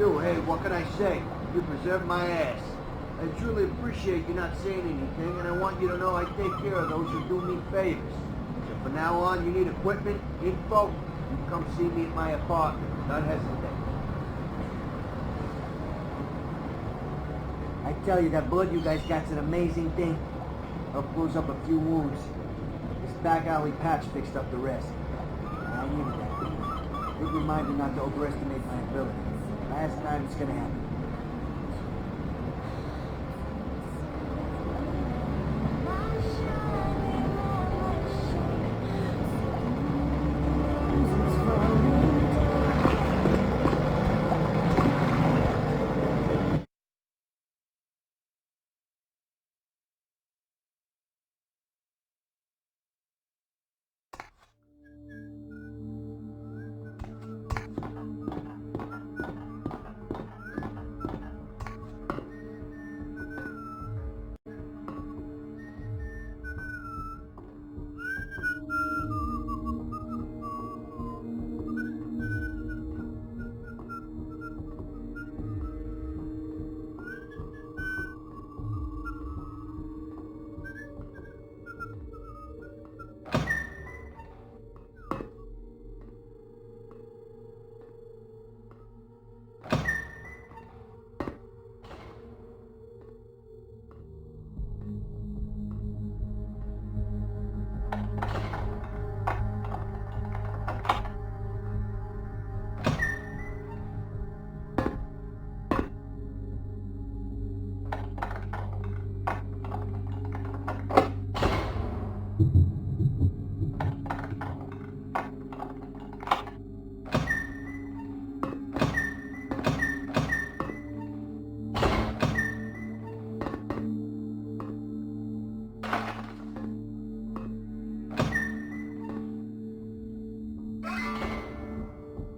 do. Hey, what can I say? You preserved my ass. I truly appreciate you not saying anything, and I want you to know I take care of those who do me favors. So from now on, you need equipment, info, you can come see me at my apartment. Don't hesitate. I tell you, that blood you guys got's an amazing thing. Helped close up a few wounds. This back alley patch fixed up the rest. I needed that. Big reminder not to overestimate my ability. Last time it's gonna happen.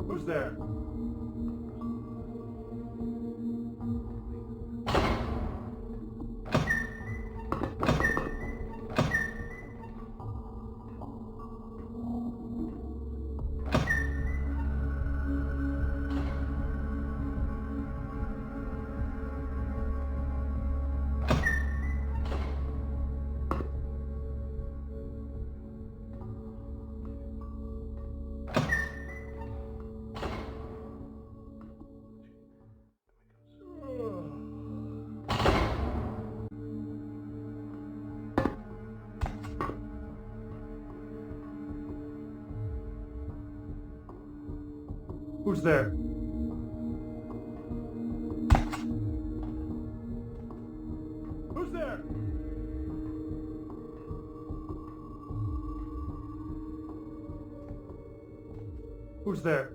Who's there? Who's there? Who's there? Who's there?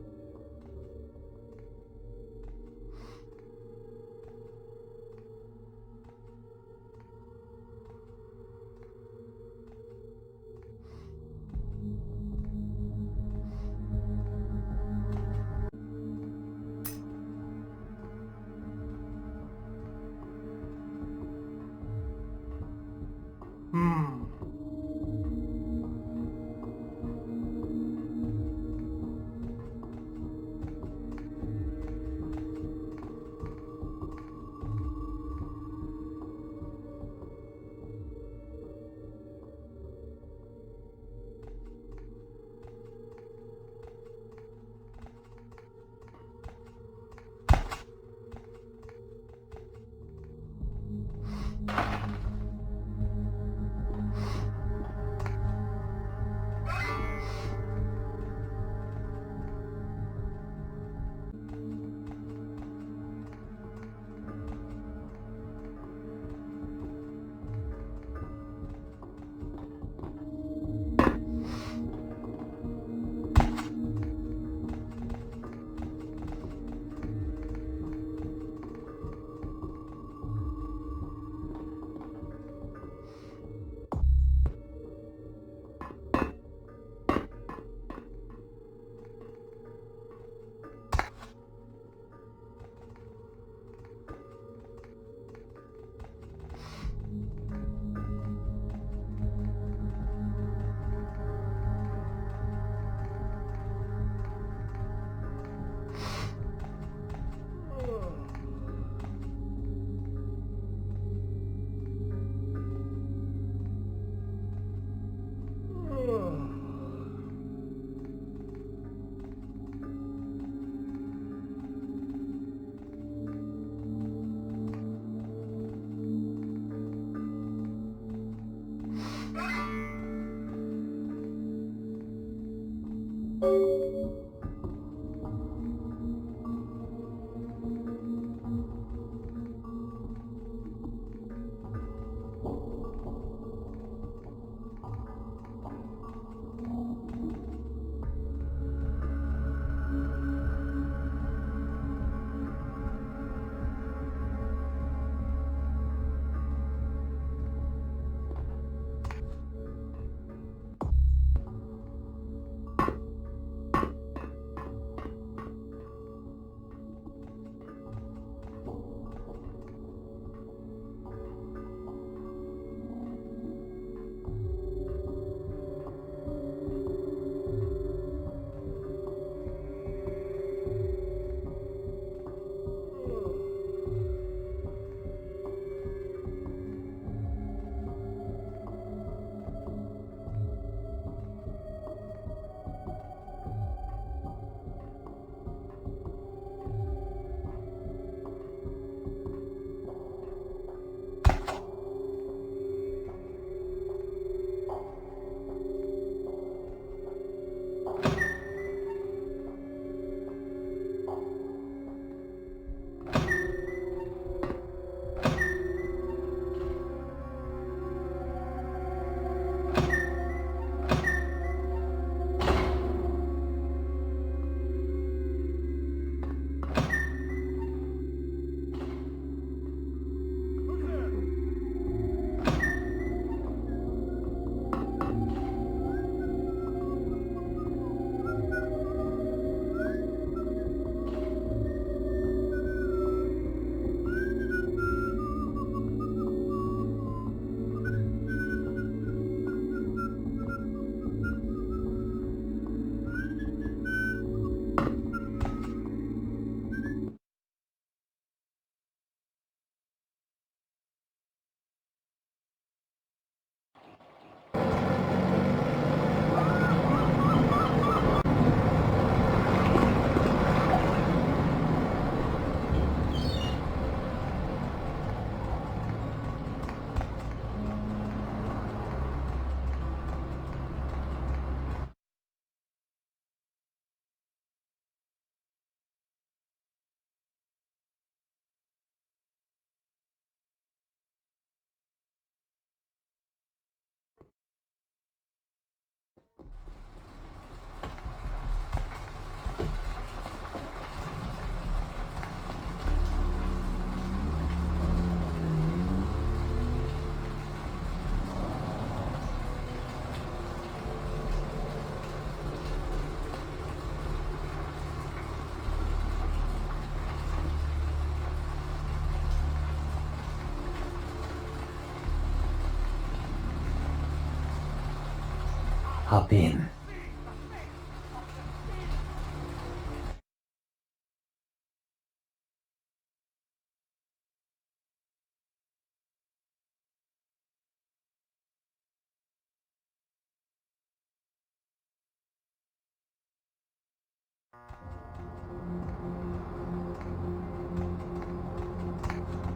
Hop in.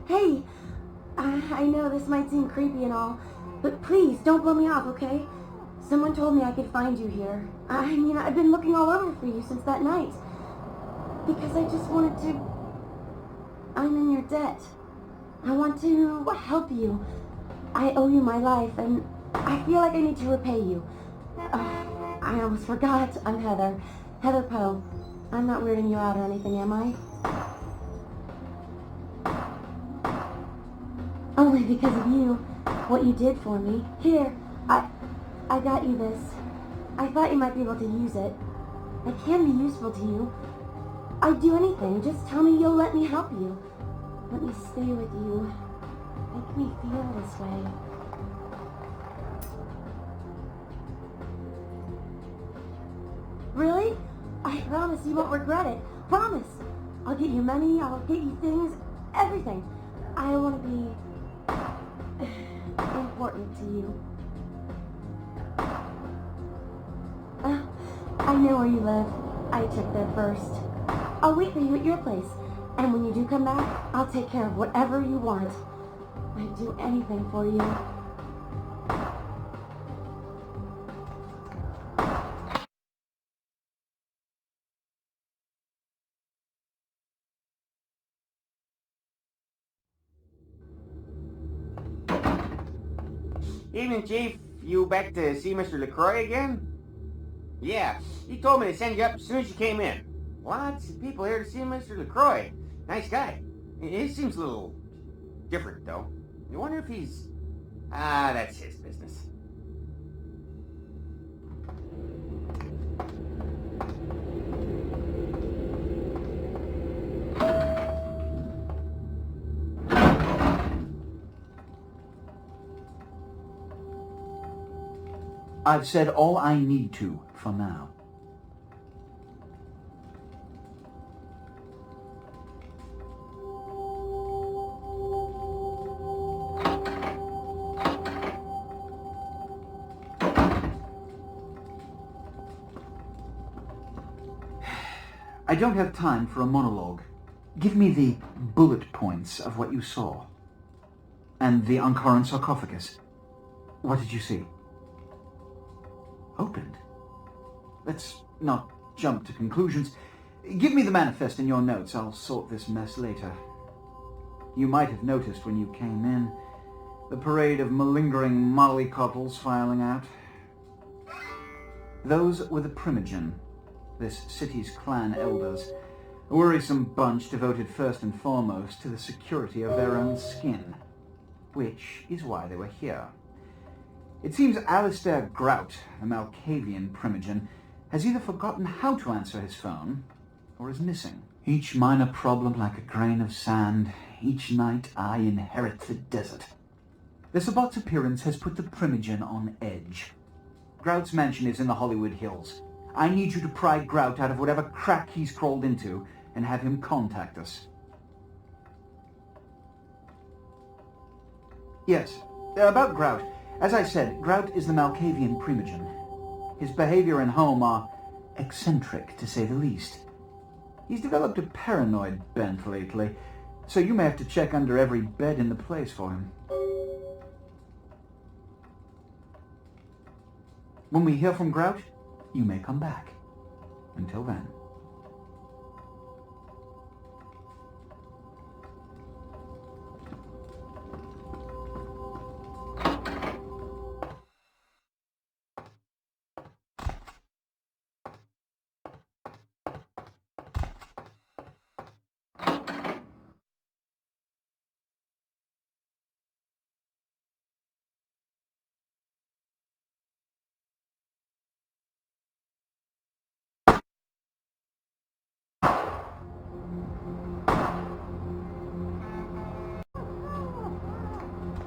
Hey, I know this might seem creepy and all, but please don't blow me off, okay? Someone told me I could find you here. I mean, I've been looking all over for you since that night. Because I just wanted to... I'm in your debt. I want to help you. I owe you my life, and I feel like I need to repay you. I almost forgot. I'm Heather. Heather Poe. I'm not weirding you out or anything, am I? Only because of you. What you did for me. Here, I got you this. I thought you might be able to use it. I can be useful to you. I'd do anything. Just tell me you'll let me help you. Let me stay with you. Make me feel this way. Really? I promise you won't regret it. Promise. I'll get you money, I'll get you things, everything. I want to be important to you. I know where you live. I checked there first. I'll wait for you at your place. And when you do come back, I'll take care of whatever you want. I'd do anything for you. Evening, Chief. You back to see Mr. LaCroix again? Yeah, he told me to send you up as soon as you came in. Lots of people here to see Mr. LaCroix. Nice guy. He seems a little different, though. You wonder if he's... that's his business. I've said all I need to for now. I don't have time for a monologue. Give me the bullet points of what you saw. And the Ankaran sarcophagus. What did you see? Opened? Let's not jump to conclusions. Give me the manifest in your notes. I'll sort this mess later. You might have noticed when you came in the parade of malingering mollycoddles filing out. Those were the Primogen, this city's clan elders, a worrisome bunch devoted first and foremost to the security of their own skin, which is why they were here. It seems Alistair Grout, the Malkavian Primogen, has either forgotten how to answer his phone, or is missing. Each minor problem like a grain of sand. Each night I inherit the desert. The Sabbat's appearance has put the Primogen on edge. Grout's mansion is in the Hollywood Hills. I need you to pry Grout out of whatever crack he's crawled into and have him contact us. Yes, about Grout. As I said, Grout is the Malkavian Primogen. His behavior and home are eccentric, to say the least. He's developed a paranoid bent lately, so you may have to check under every bed in the place for him. When we hear from Grout, you may come back. Until then.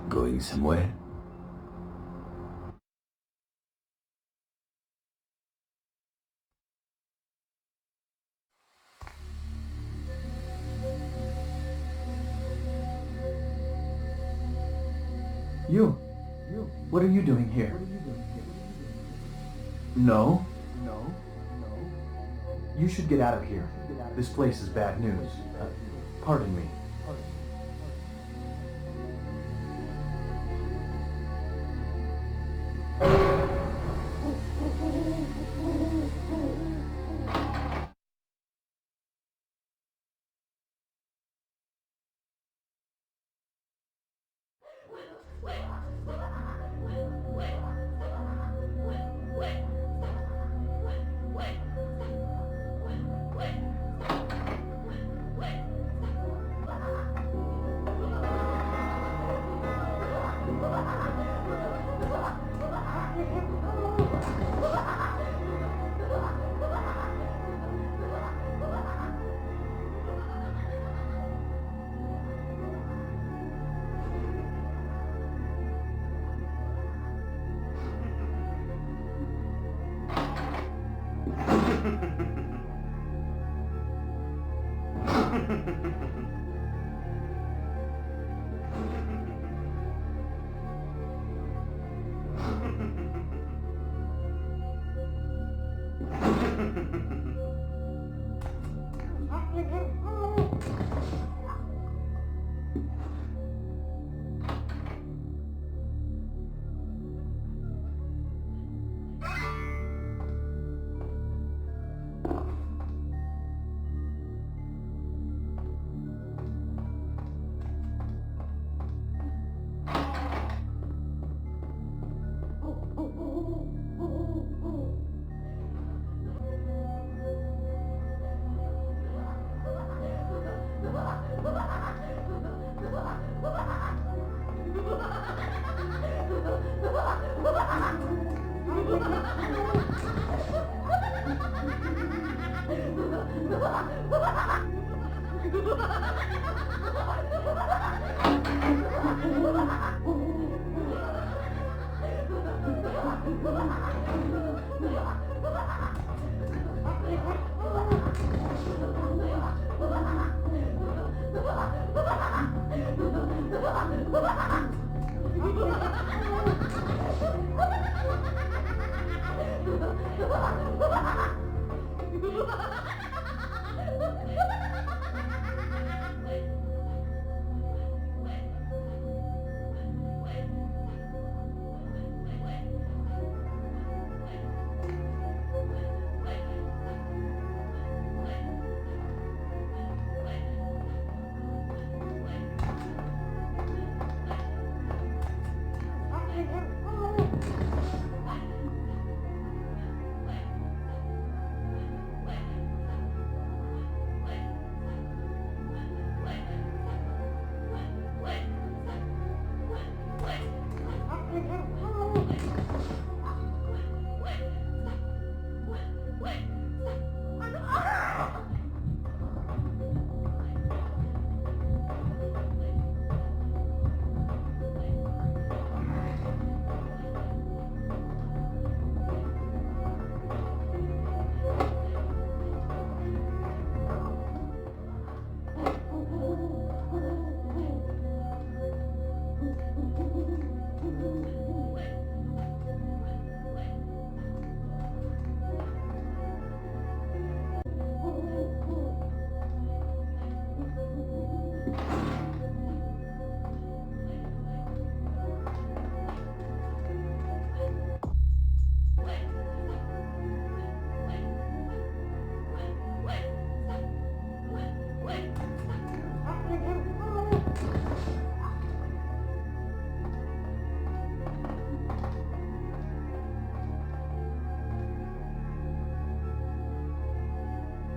Going somewhere? You. What are you doing here? No. You should get out of here. This place is bad news. Pardon me.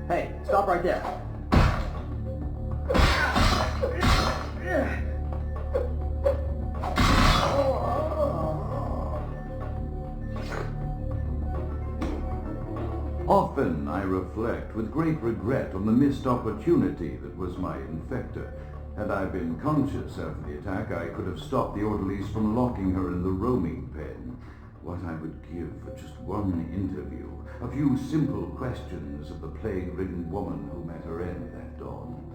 Hey, stop right there. Often I reflect with great regret on the missed opportunity that was my infector. Had I been conscious after the attack, I could have stopped the orderlies from locking her in the roaming pen. What I would give for just one interview, a few simple questions of the plague-ridden woman who met her end that dawn.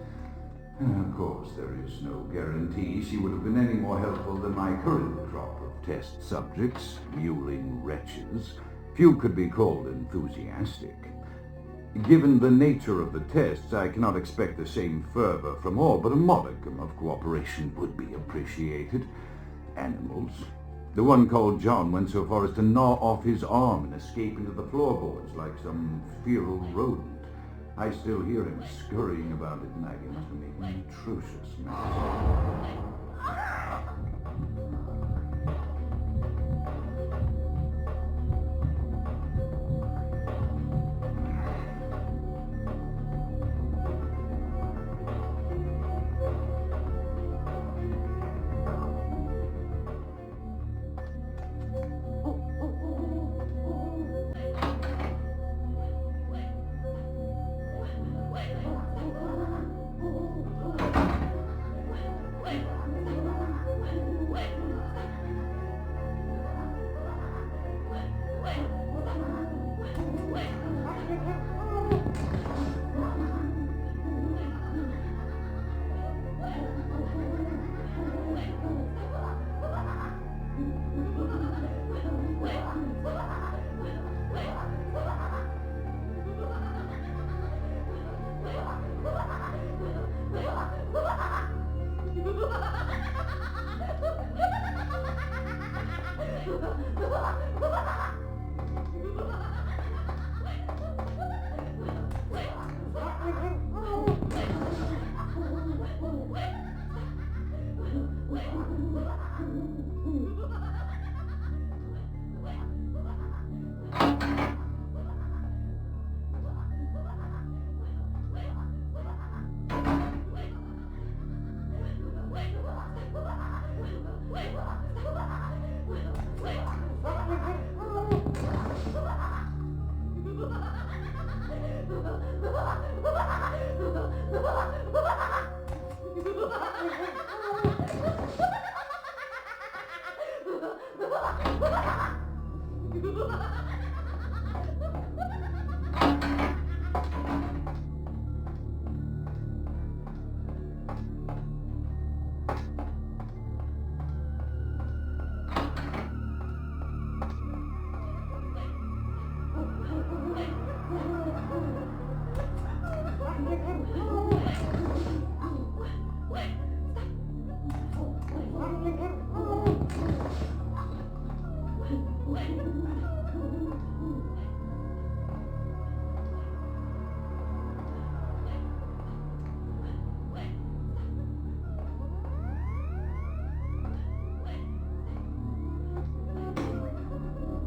Of course, there is no guarantee she would have been any more helpful than my current crop of test subjects, mewling wretches. Few could be called enthusiastic. Given the nature of the tests, I cannot expect the same fervor from all, but a modicum of cooperation would be appreciated. Animals. The one called John went so far as to gnaw off his arm and escape into the floorboards like some feral rodent. I still hear him scurrying about at night. He must have made an atrocious mess.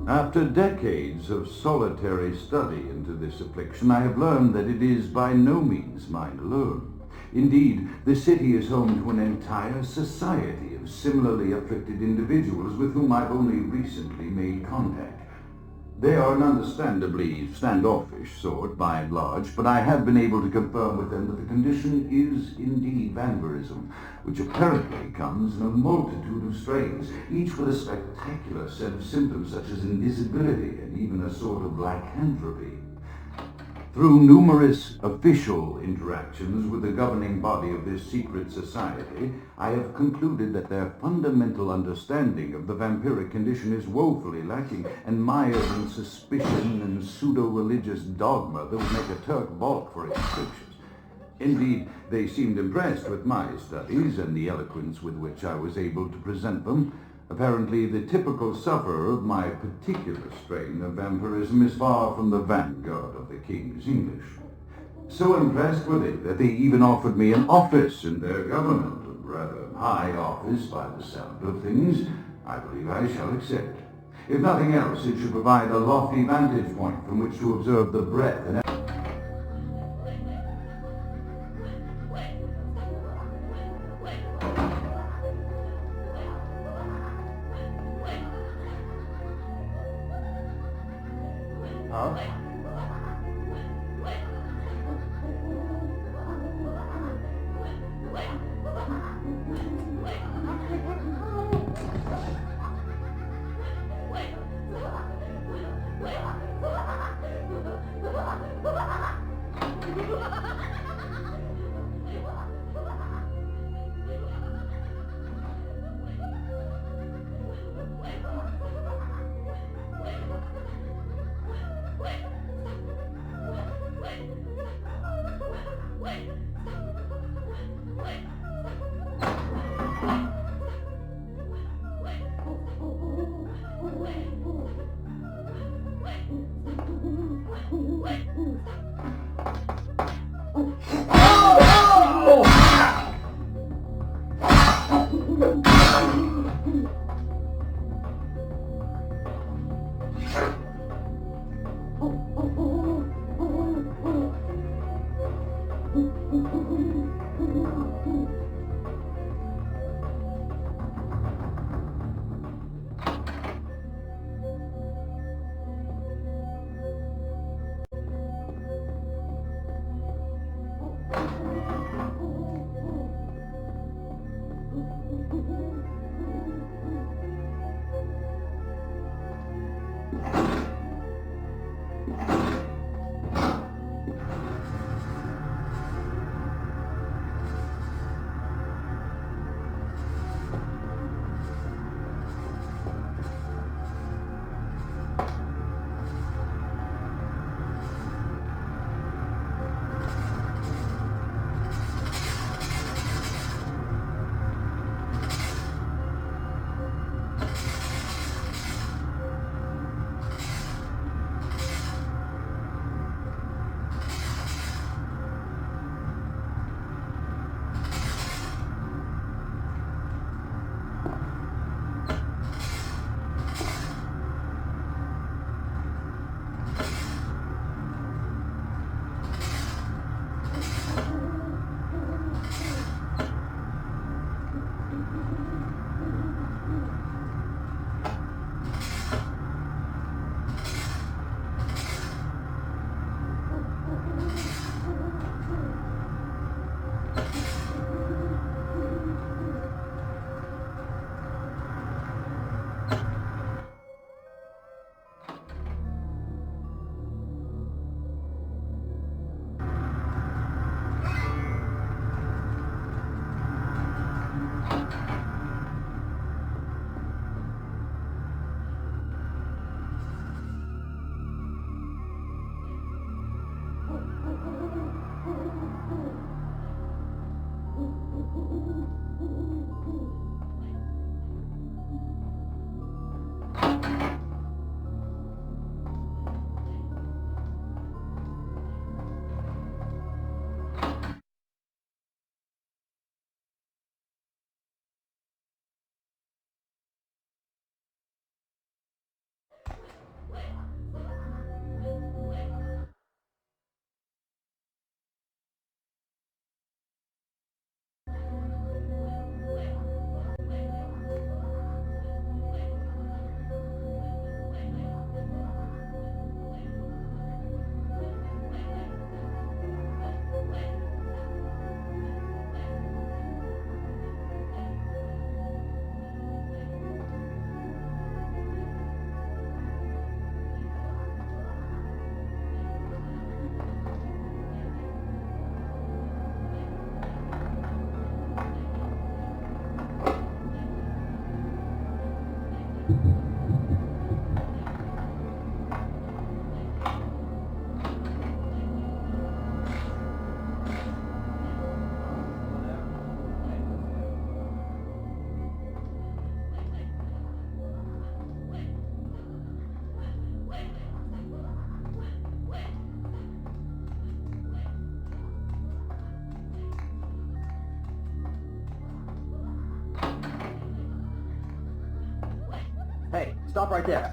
After decades of solitary study into this affliction, I have learned that it is by no means mine alone. Indeed, the city is home to an entire society of similarly afflicted individuals with whom I've only recently made contact. They are an understandably standoffish sort, by and large, but I have been able to confirm with them that the condition is indeed vampirism, which apparently comes in a multitude of strains, each with a spectacular set of symptoms such as invisibility and even a sort of lycanthropy. Through numerous official interactions with the governing body of this secret society, I have concluded that their fundamental understanding of the vampiric condition is woefully lacking and mired in suspicion and pseudo-religious dogma that would make a Turk balk for its strictures. Indeed, they seemed impressed with my studies and the eloquence with which I was able to present them. Apparently, the typical sufferer of my particular strain of vampirism is far from the vanguard of the King's English. So impressed were they that they even offered me an office in their government, a rather high office by the sound of things. I believe I shall accept. If nothing else, it should provide a lofty vantage point from which to observe the breadth and Stop right there.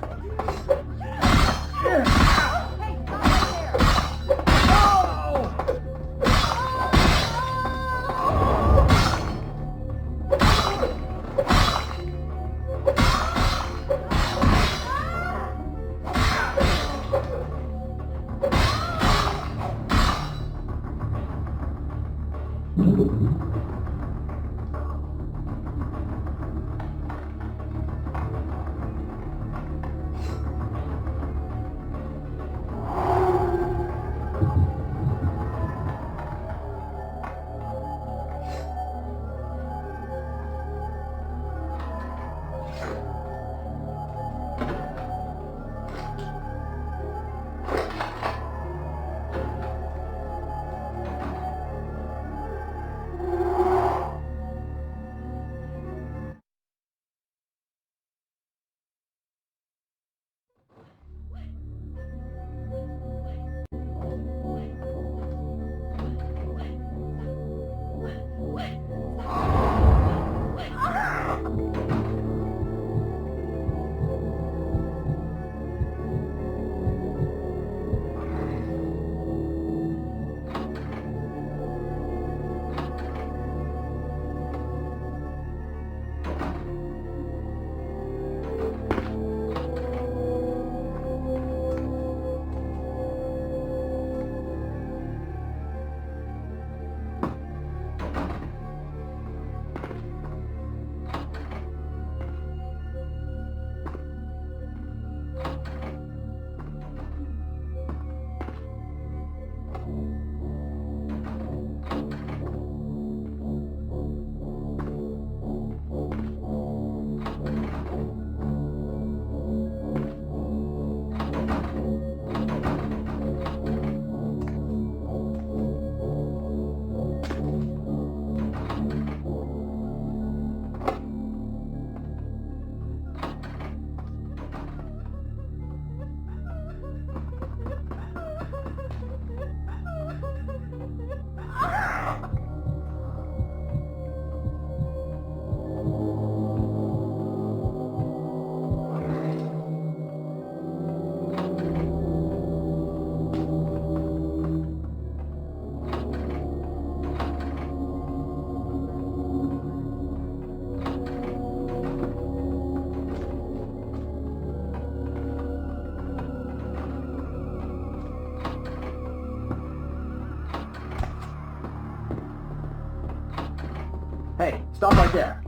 Hey, stop right there.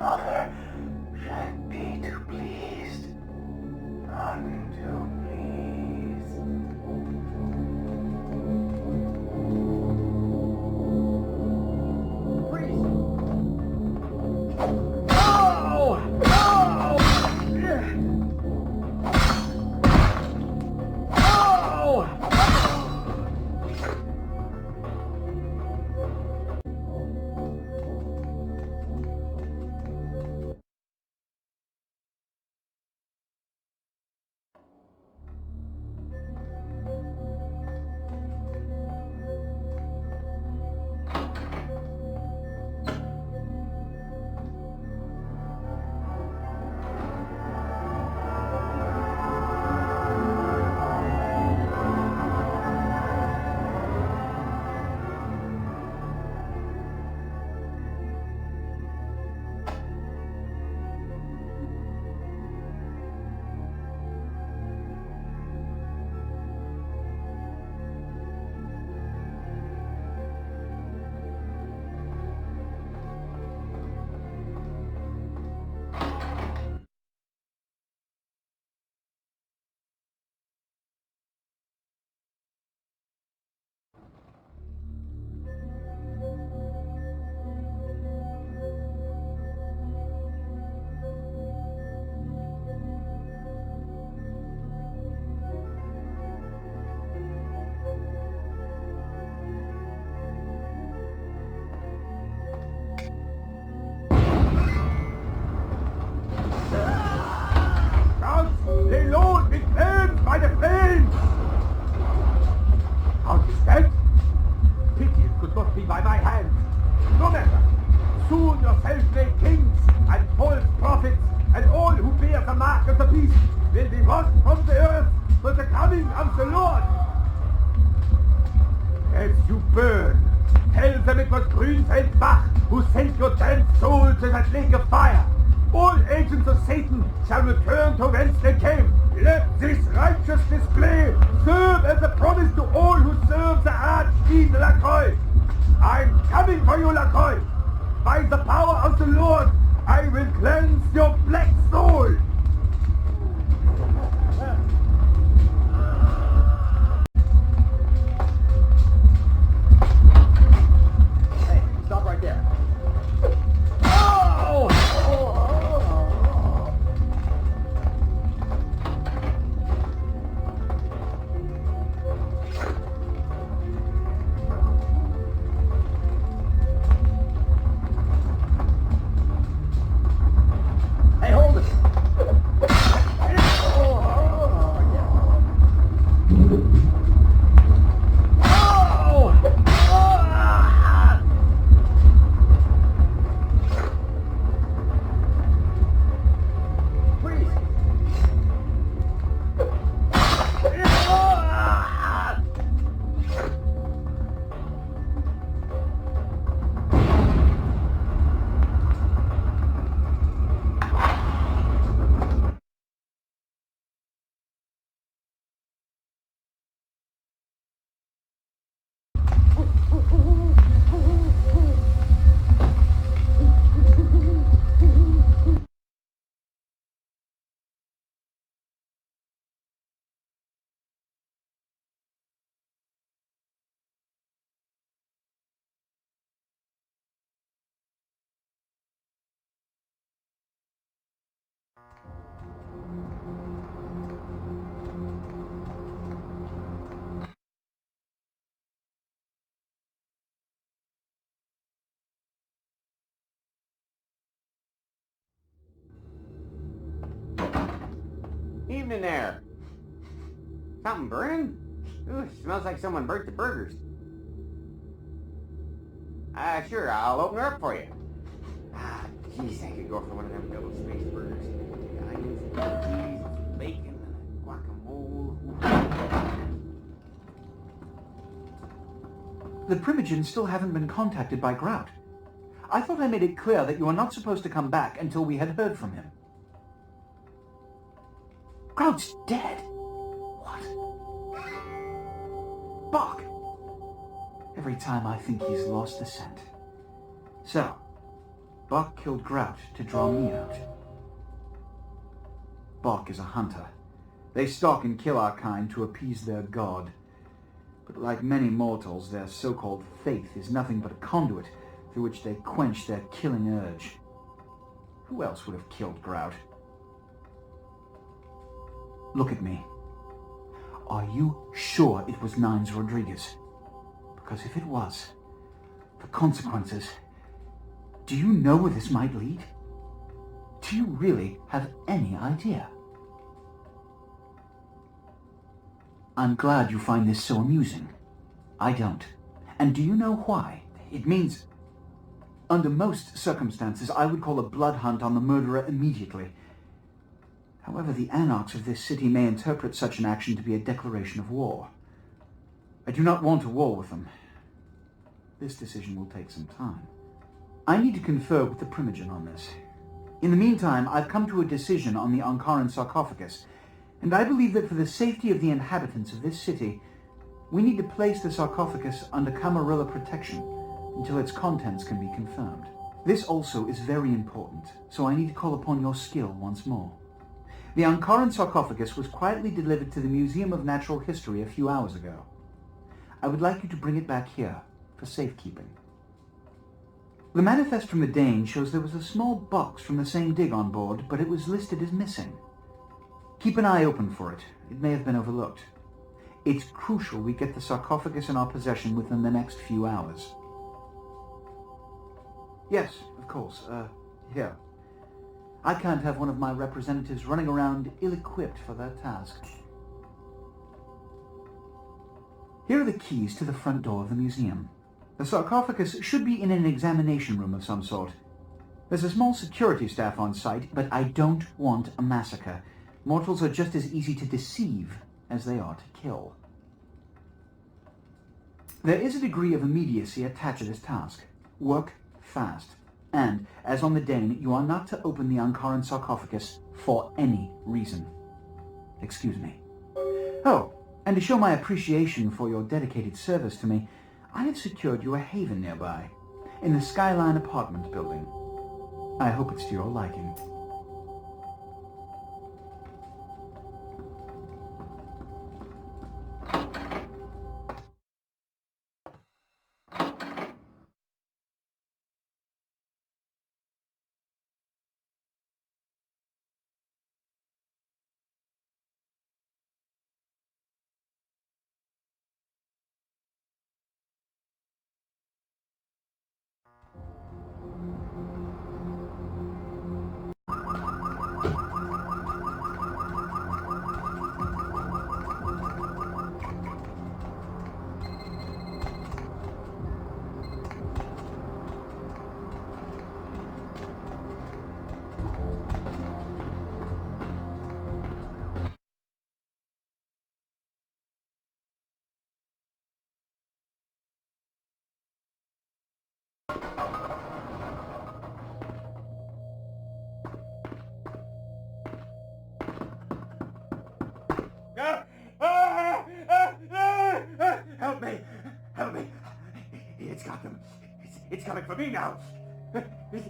mother shan't be too pleased. None too pleased. Freeze! Oh! Oh! Oh! Lay low, big flames by the flames! How is that? Pity it could not be by my hand. No matter. Soon yourself made kings and false prophets and all who bear the mark of the beast will be washed from the earth for the coming of the Lord. As you burn, tell them it was Grünfeld Bach who sent your damned soul to that lake of fire. All agents of Satan shall return to whence they came. Let this righteous display serve as a promise to all who serve the Archfiend Lacroix. I'm coming for you, Lacroix. By the power of the Lord, I will cleanse your black soul. Hey, stop right there. Hey, hold it! Freeze! Evening there. Something burning? Ooh, smells like someone burnt the burgers. Sure, I'll open her up for you. Jeez, I could go for one of them double spaced burgers. Onions, cheese, bacon, guacamole. The Primogens still haven't been contacted by Grout. I thought I made it clear that you were not supposed to come back until we had heard from him. Grout's dead. What? Bach! Every time I think he's lost the scent. So, Bok killed Grout to draw me out. Bok is a hunter. They stalk and kill our kind to appease their god. But like many mortals, their so-called faith is nothing but a conduit through which they quench their killing urge. Who else would have killed Grout? Look at me. Are you sure it was Nines Rodriguez? Because if it was, the consequences... Do you know where this might lead? Do you really have any idea? I'm glad you find this so amusing. I don't. And do you know why? It means... Under most circumstances, I would call a blood hunt on the murderer immediately. However, the anarchs of this city may interpret such an action to be a declaration of war. I do not want a war with them. This decision will take some time. I need to confer with the Primogen on this. In the meantime, I've come to a decision on the Ankaran sarcophagus, and I believe that for the safety of the inhabitants of this city, we need to place the sarcophagus under Camarilla protection until its contents can be confirmed. This also is very important, so I need to call upon your skill once more. The Ankaran sarcophagus was quietly delivered to the Museum of Natural History a few hours ago. I would like you to bring it back here for safekeeping. The manifest from the Dane shows there was a small box from the same dig on board, but it was listed as missing. Keep an eye open for it. It may have been overlooked. It's crucial we get the sarcophagus in our possession within the next few hours. Yes, of course. Here. I can't have one of my representatives running around ill-equipped for that task. Here are the keys to the front door of the museum. The sarcophagus should be in an examination room of some sort. There's a small security staff on site, but I don't want a massacre. Mortals are just as easy to deceive as they are to kill. There is a degree of immediacy attached to this task. Work fast. And, as on the Dane, you are not to open the Ankaran sarcophagus for any reason. Excuse me. Oh, and to show my appreciation for your dedicated service to me, I have secured you a haven nearby, in the Skyline apartment building. I hope it's to your liking. Help me! Help me! It's got them. It's coming for me now.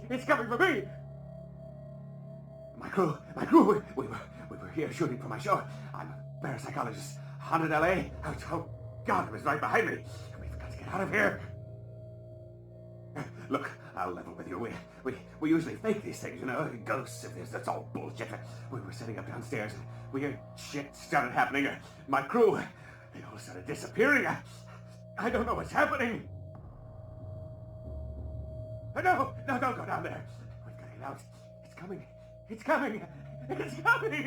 It's coming for me. My crew, we were here shooting for my show. I'm a parapsychologist, haunted LA. Oh God, it was right behind me. We've got to get out of here. Look, I'll level with you. We usually fake these things, you know, ghosts of this. That's all bullshit. We were sitting up downstairs and weird shit started happening. My crew, they all started disappearing. I don't know what's happening. No, don't go down there. We've got to get out. It's coming. It's coming. It's coming.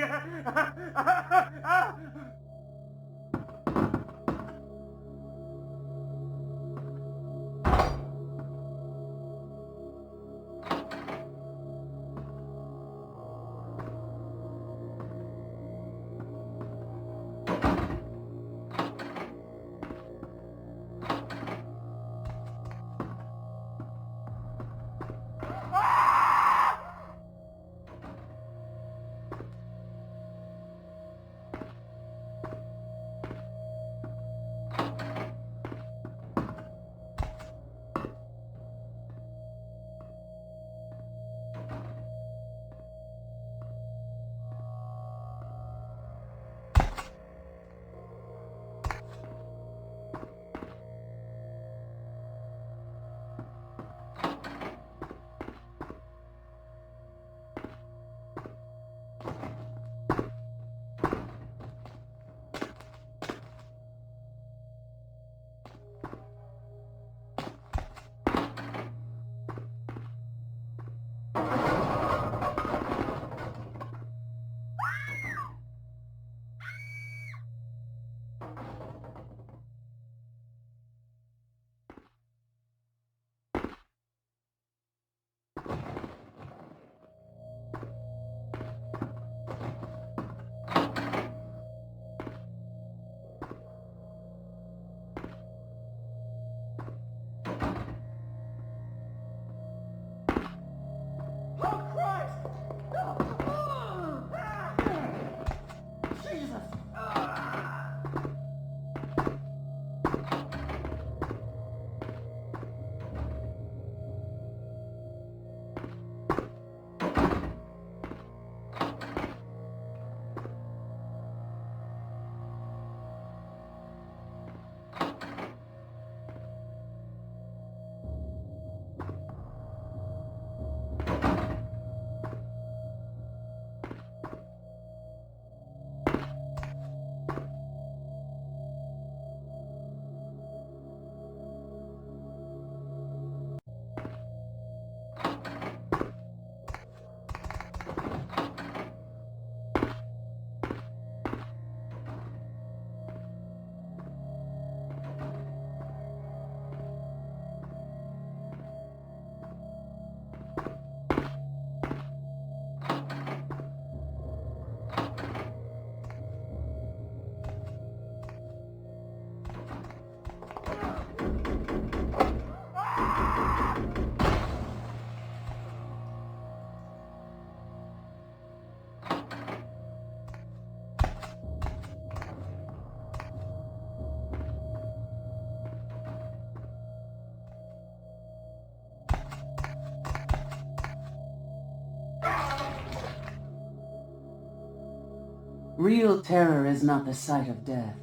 Real terror is not the sight of death.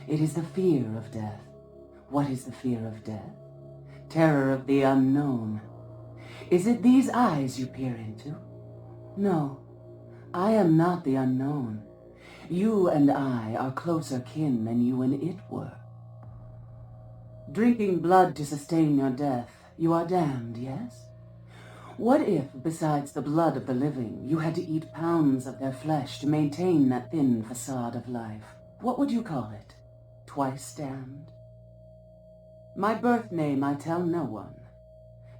It is the fear of death. What is the fear of death? Terror of the unknown. Is it these eyes you peer into? No, I am not the unknown. You and I are closer kin than you and it were. Drinking blood to sustain your death, you are damned, yes? What if, besides the blood of the living, you had to eat pounds of their flesh to maintain that thin facade of life? What would you call it? Twice damned? My birth name I tell no one.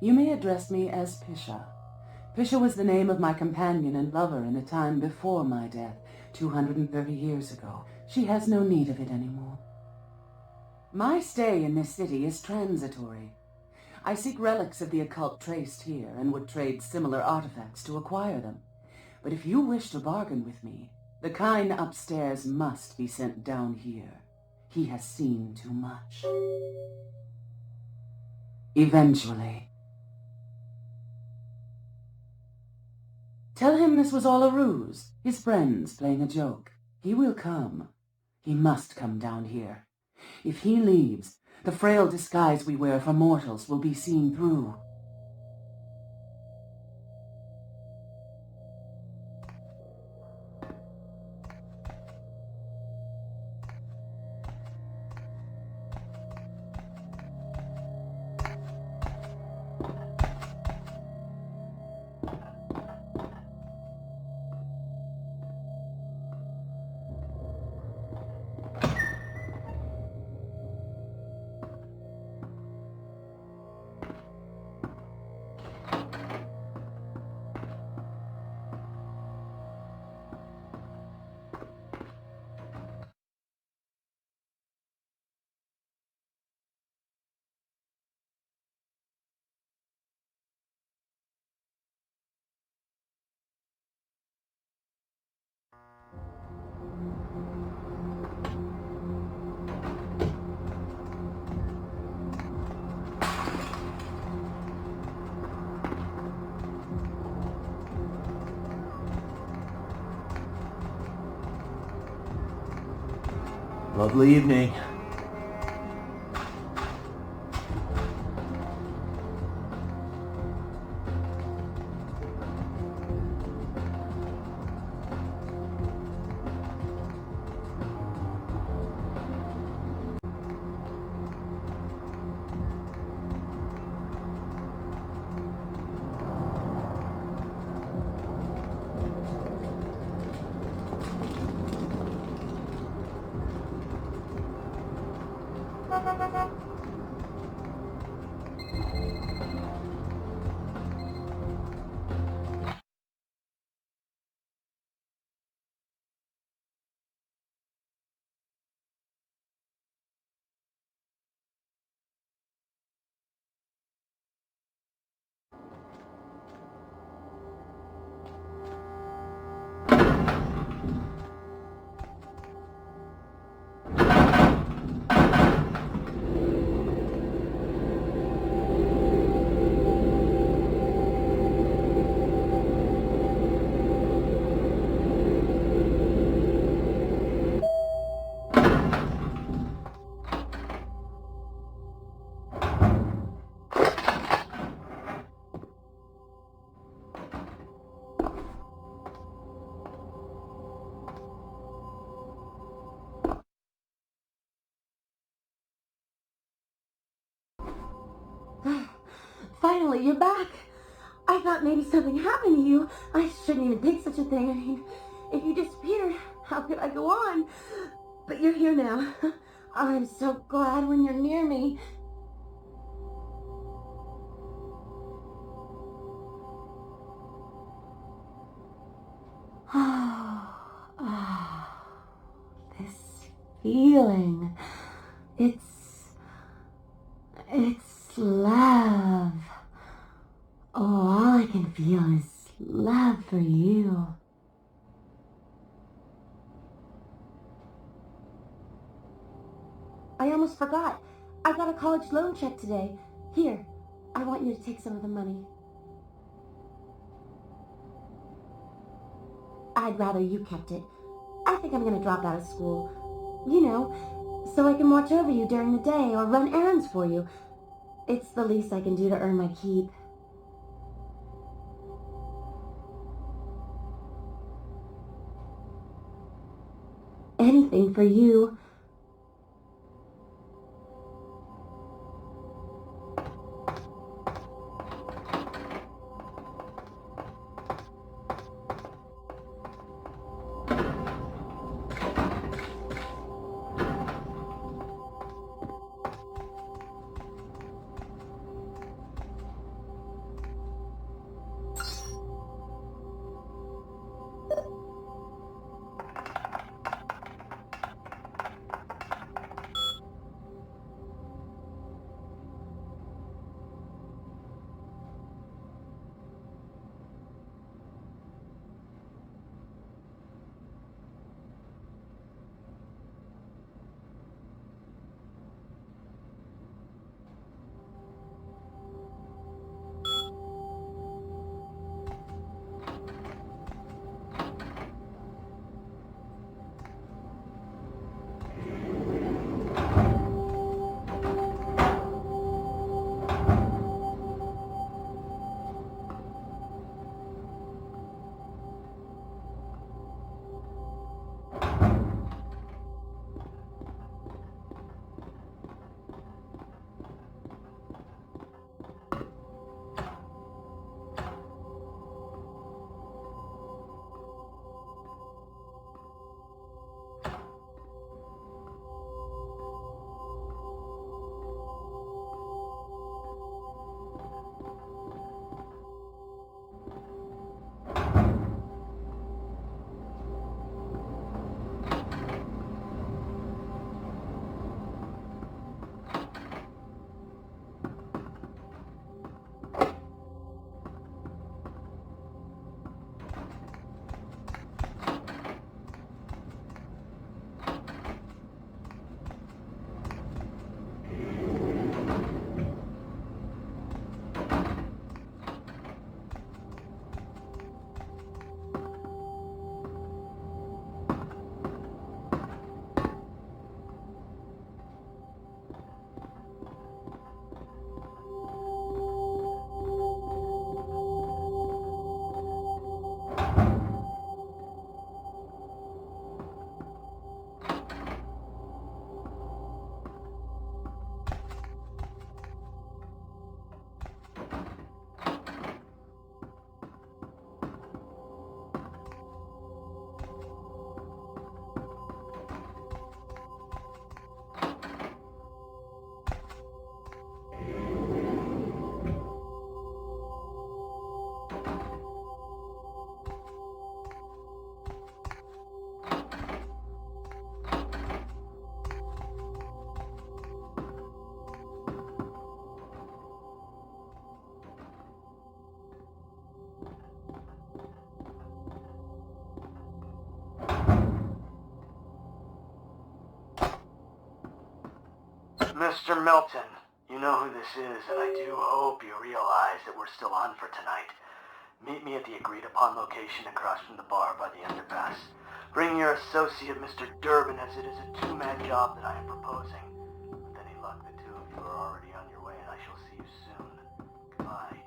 You may address me as Pisha. Pisha was the name of my companion and lover in a time before my death, 230 years ago. She has no need of it anymore. My stay in this city is transitory. I seek relics of the occult traced here and would trade similar artifacts to acquire them. But if you wish to bargain with me, the kind upstairs must be sent down here. He has seen too much. Eventually. Tell him this was all a ruse, his friends playing a joke. He will come. He must come down here. If he leaves, the frail disguise we wear for mortals will be seen through. Lovely evening. Finally, you're back. I thought maybe something happened to you. I shouldn't even think such a thing. I mean, if you disappeared, how could I go on? But you're here now. I'm so glad when you're near me. This feeling. It's love. Oh, all I can feel is love for you. I almost forgot. I got a college loan check today. Here, I want you to take some of the money. I'd rather you kept it. I think I'm gonna drop out of school. You know, so I can watch over you during the day or run errands for you. It's the least I can do to earn my keep. Anything for you. Mr. Milton, you know who this is, and I do hope you realize that we're still on for tonight. Meet me at the agreed-upon location across from the bar by the underpass. Bring your associate, Mr. Durbin, as it is a two-man job that I am proposing. With any luck, the two of you are already on your way, and I shall see you soon. Goodbye.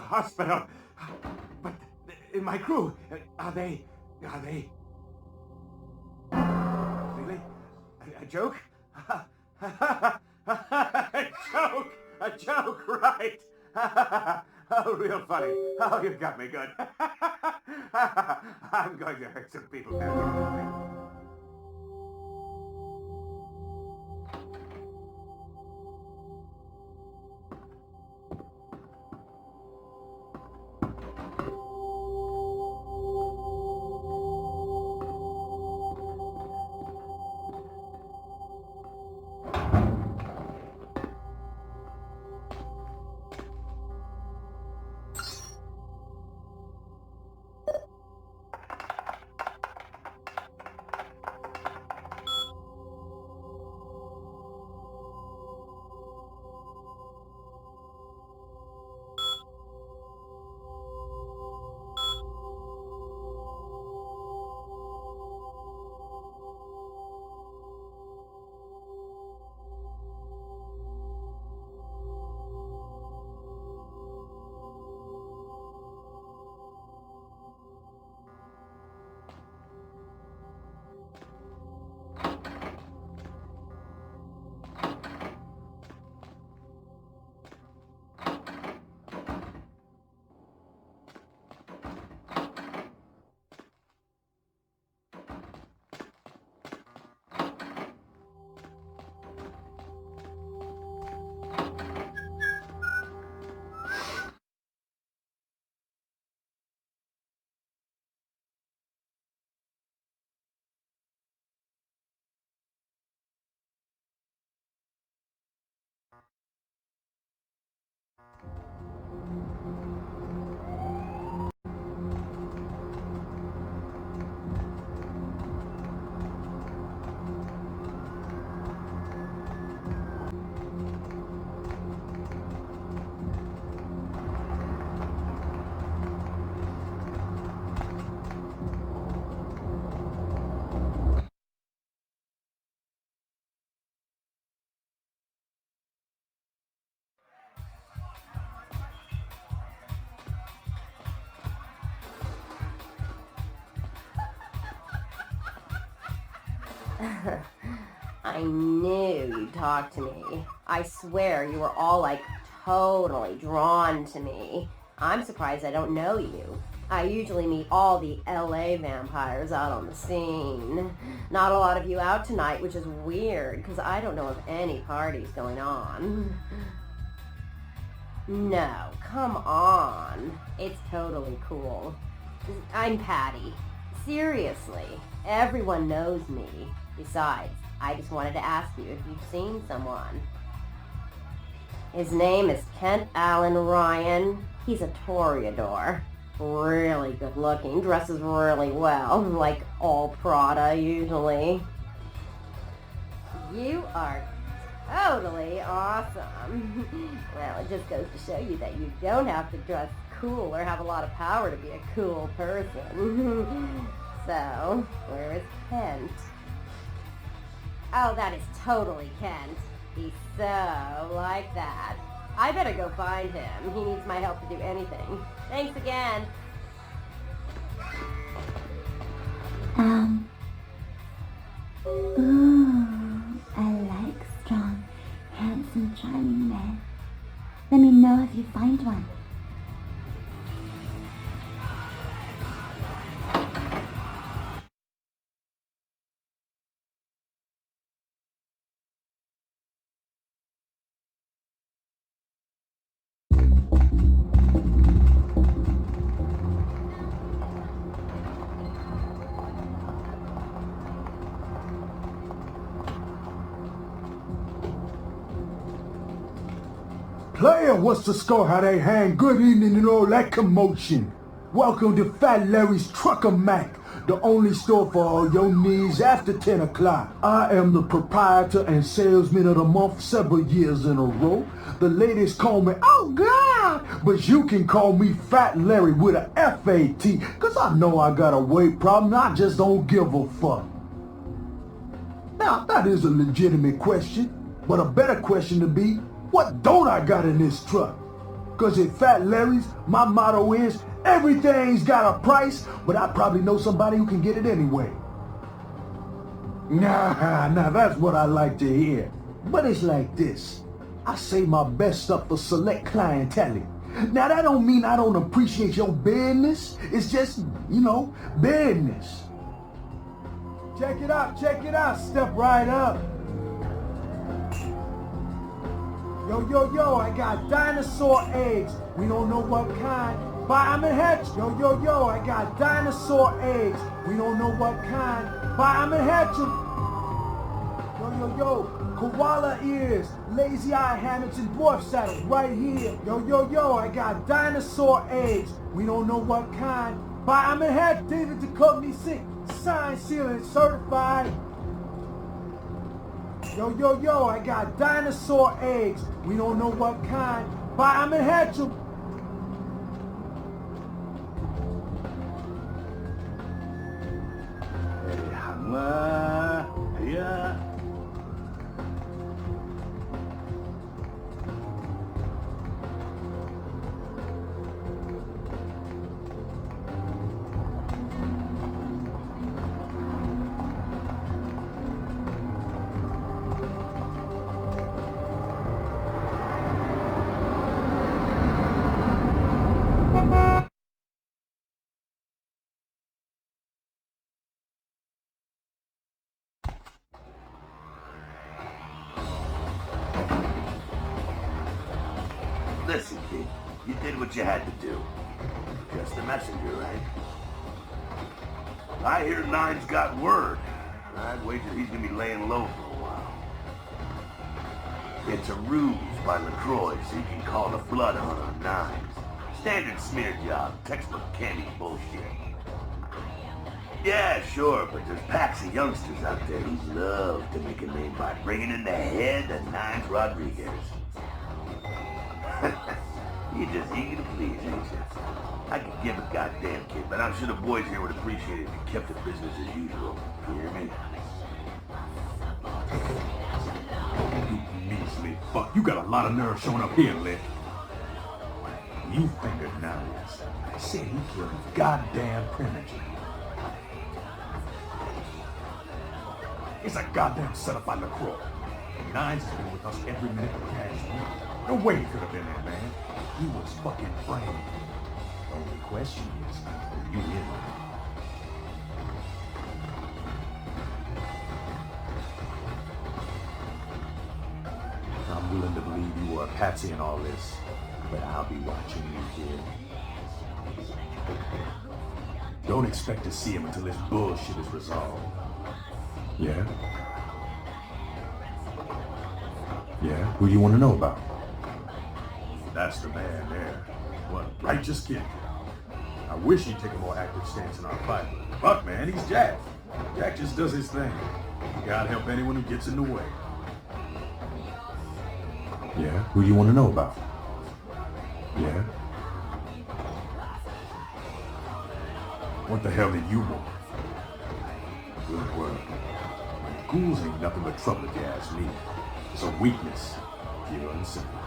Hospital. But my crew, are they... Really? A joke? A joke? A joke, right? Oh, real funny. Oh, you got me good. I'm going to hurt some people now. I knew you'd talk to me. I swear you were all like totally drawn to me. I'm surprised I don't know you. I usually meet all the LA vampires out on the scene. Not a lot of you out tonight, which is weird because I don't know of any parties going on. No, come on. It's totally cool. I'm Patty. Seriously, everyone knows me. Besides, I just wanted to ask you if you've seen someone. His name is Kent Allen Ryan. He's a toreador. Really good looking, dresses really well, like all Prada usually. You are totally awesome. Well, it just goes to show you that you don't have to dress cool or have a lot of power to be a cool person. So, where is Kent? Oh, that is totally Kent. He's so like that. I better go find him. He needs my help to do anything. Thanks again. Ooh, I like strong, handsome, charming men. Let me know if you find one. Player, what's the score? How they hang? Good evening and all that commotion. Welcome to Fat Larry's Trucker Mac, the only store for all your needs after 10 o'clock. I am the proprietor and salesman of the month several years in a row. The ladies call me, oh God, but you can call me Fat Larry with a F-A-T, cause I know I got a weight problem, I just don't give a fuck. Now, that is a legitimate question, but a better question to be, what don't I got in this truck? Cause at Fat Larry's, my motto is, everything's got a price, but I probably know somebody who can get it anyway. Nah, that's what I like to hear. But it's like this. I save my best stuff for select clientele. Now that don't mean I don't appreciate your business. It's just, you know, business. Check it out, step right up. Yo, I got dinosaur eggs. We don't know what kind, but I'm in hatch. Yo, I got dinosaur eggs. We don't know what kind, but I'm in hatch. Yo, koala ears, lazy eye hammocks and dwarf saddles right here. Yo, I got dinosaur eggs. We don't know what kind, but I'm in hatch. David Duchovny sick, signed, sealed, and certified. Yo, I got dinosaur eggs. We don't know what kind, but I'm in hatch 'em. Yeah. Listen, kid, you did what you had to do. Just a messenger, right? I hear Nine's got word. I'd wager he's gonna be laying low for a while. It's a ruse by LaCroix so you can call the blood hunt on Nines. Standard smear job, textbook candy bullshit. Yeah, sure, but there's packs of youngsters out there who love to make a name by bringing in the head of Nines Rodriguez. You're just eager to please, ain't you? I could give a goddamn kid, but I'm sure the boys here would appreciate it if you kept it business as usual. You hear me? You measly fuck. You got a lot of nerve showing up here, Lick. You fingered Nines. Said he killed his goddamn premature. It's a goddamn setup by LaCroix. Nines has been with us every minute of the past week. No way he could have been there, man. He was fucking framed. The only question is, are you in? I'm willing to believe you were a patsy in all this, but I'll be watching you, kid. Don't expect to see him until this bullshit is resolved. Yeah? Yeah? Who do you want to know about? That's the man there. What a righteous kid. I wish he'd take a more active stance in our fight. Fuck, man, he's Jack. Jack just does his thing. God help anyone who gets in the way. Yeah? Who do you want to know about? Yeah? What the hell did you want? Good work. Ghouls ain't nothing but trouble if you ask me. It's a weakness, pure and simple.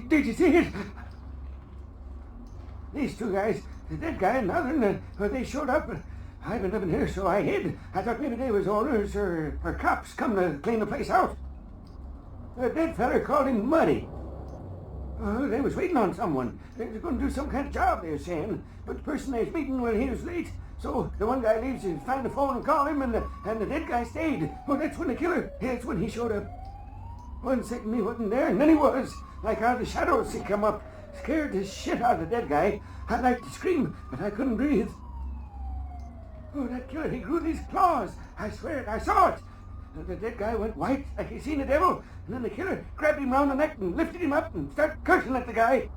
Did you see it? These two guys, the dead guy and the other, they showed up. I've been living here, so I hid. I thought maybe they was owners or cops come to clean the place out. The dead feller called him Muddy. They was waiting on someone. They was going to do some kind of job, they were saying. But the person they was meeting, well, he was late. So the one guy leaves to find the phone and call him, and the dead guy stayed. Well, that's when the killer, that's when he showed up. 1 second he wasn't there, and then he was. Like out of the shadows he come up. Scared the shit out of the dead guy. I'd like to scream, but I couldn't breathe. Oh, that killer, he grew these claws. I swear it, I saw it. The dead guy went white like he seen the devil. and then the killer grabbed him round the neck and lifted him up and started cursing at the guy.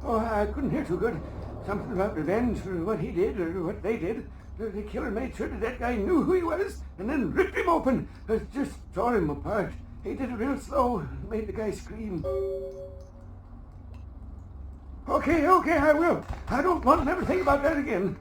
Oh, I couldn't hear too good. Something about revenge for what he did or what they did. The killer made sure that guy knew who he was and then ripped him open. Just tore him apart. He did it real slow, made the guy scream. Okay, I will. I don't want to never think about that again.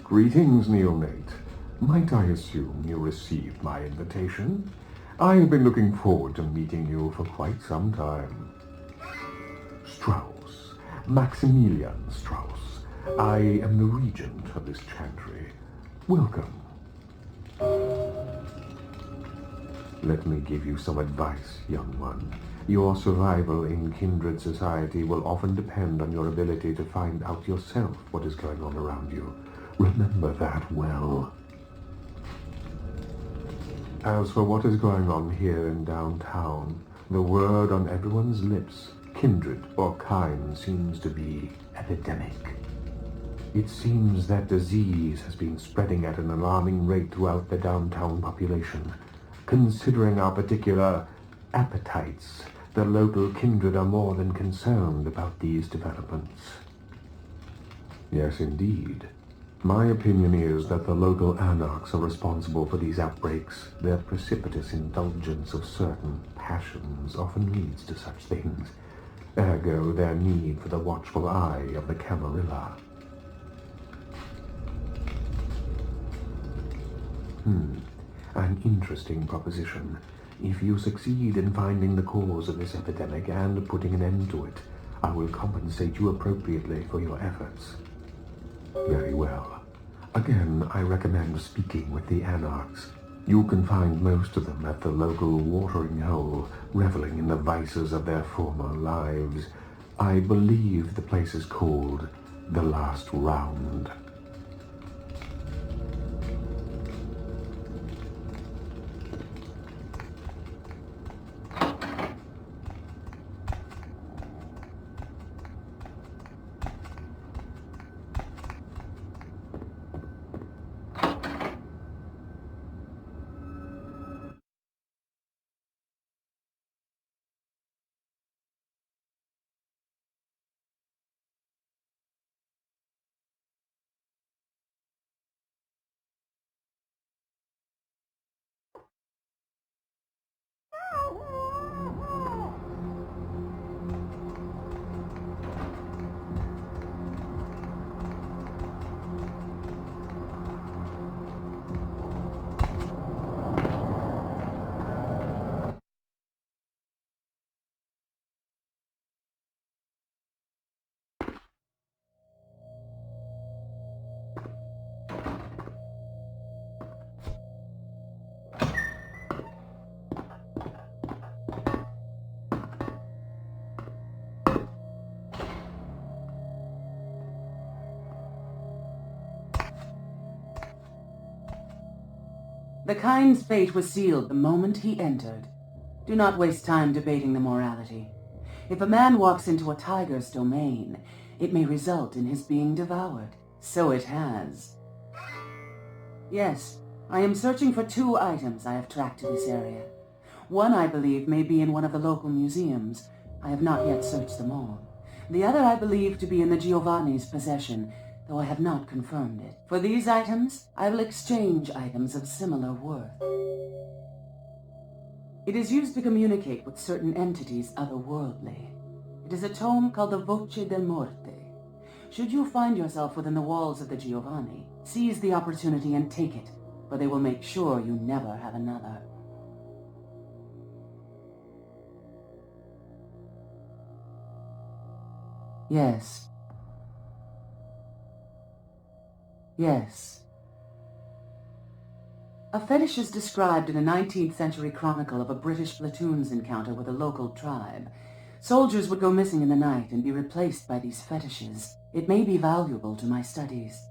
Greetings, neonate. Might I assume you received my invitation? I have been looking forward to meeting you for quite some time. Strauss, Maximilian Strauss. I am the regent of this chantry. Welcome. Let me give you some advice, young one. Your survival in kindred society will often depend on your ability to find out yourself what is going on around you. Remember that well. As for what is going on here in downtown, the word on everyone's lips, kindred or kind, seems to be epidemic. It seems that disease has been spreading at an alarming rate throughout the downtown population. Considering our particular appetites, the local kindred are more than concerned about these developments. Yes, indeed. My opinion is that the local anarchs are responsible for these outbreaks. Their precipitous indulgence of certain passions often leads to such things. Ergo, their need for the watchful eye of the Camarilla. An interesting proposition. If you succeed in finding the cause of this epidemic and putting an end to it, I will compensate you appropriately for your efforts. Very well. Again, I recommend speaking with the anarchs. You can find most of them at the local watering hole, reveling in the vices of their former lives. I believe the place is called The Last Round. The kind's fate was sealed the moment he entered. Do not waste time debating the morality. If a man walks into a tiger's domain, it may result in his being devoured. So it has. Yes, I am searching for 2 items I have tracked to this area. One, I believe, may be in one of the local museums. I have not yet searched them all. The other I believe to be in the Giovanni's possession, though I have not confirmed it. For these items, I will exchange items of similar worth. It is used to communicate with certain entities otherworldly. It is a tome called the Voce del Morte. Should you find yourself within the walls of the Giovanni, seize the opportunity and take it, for they will make sure you never have another. Yes. Yes. A fetish is described in a 19th century chronicle of a British platoon's encounter with a local tribe. Soldiers would go missing in the night and be replaced by these fetishes. It may be valuable to my studies.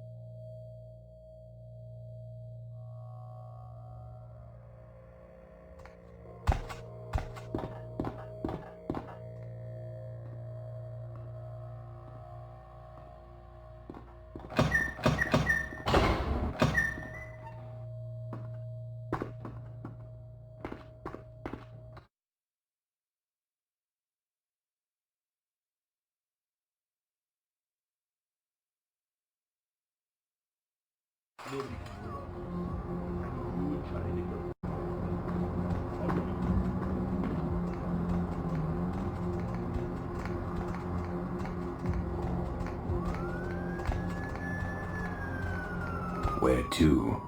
Where to?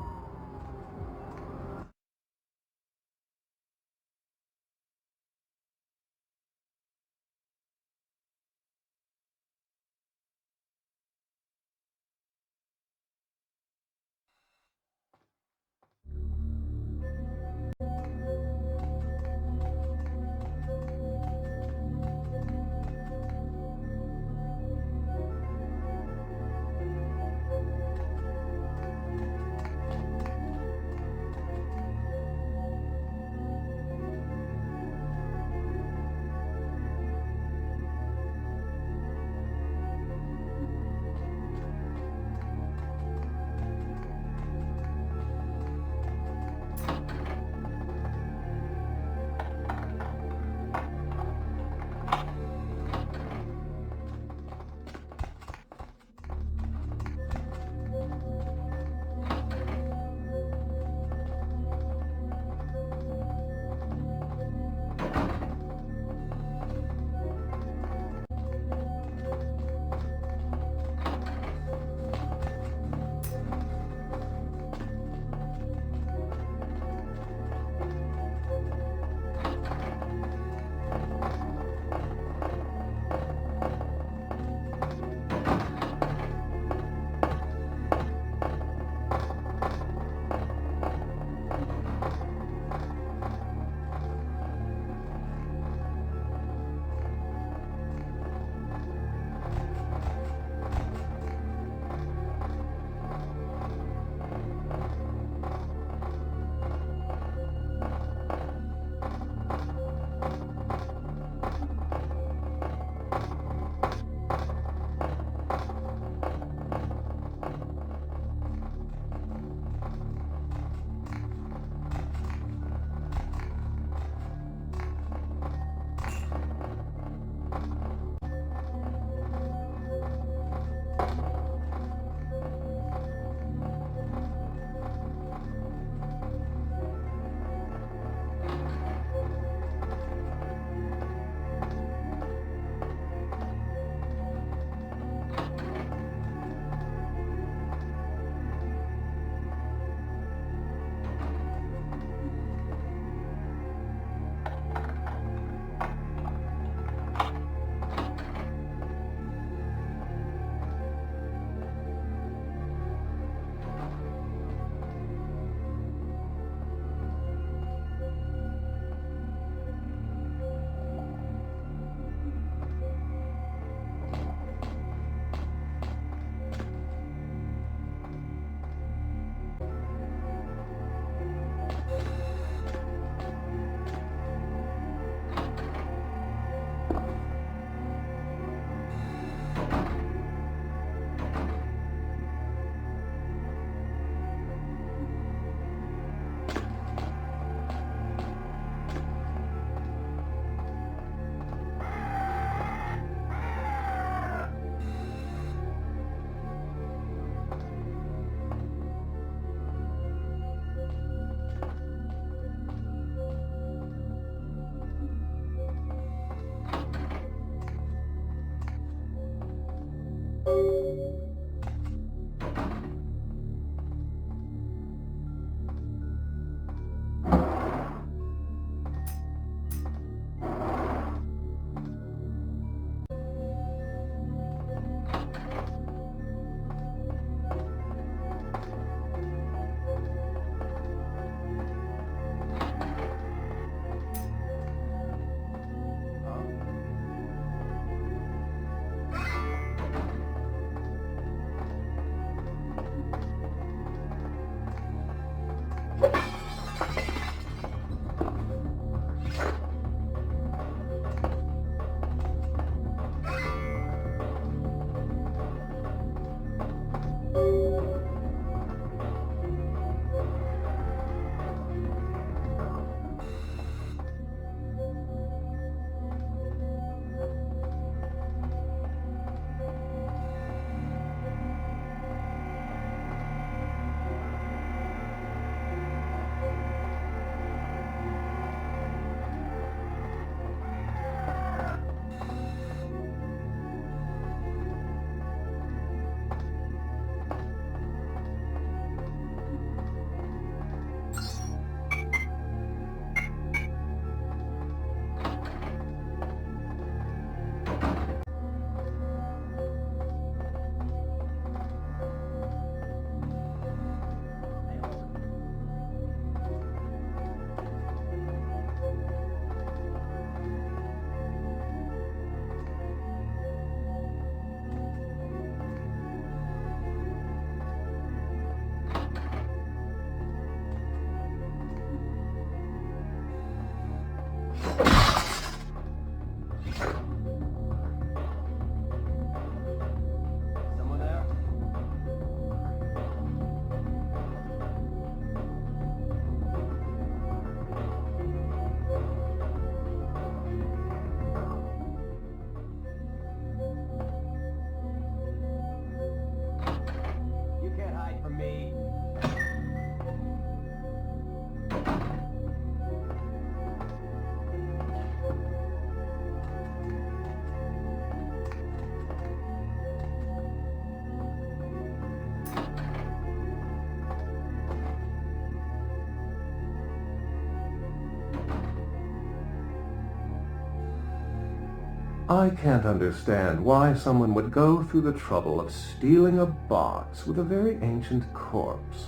I can't understand why someone would go through the trouble of stealing a box with a very ancient corpse.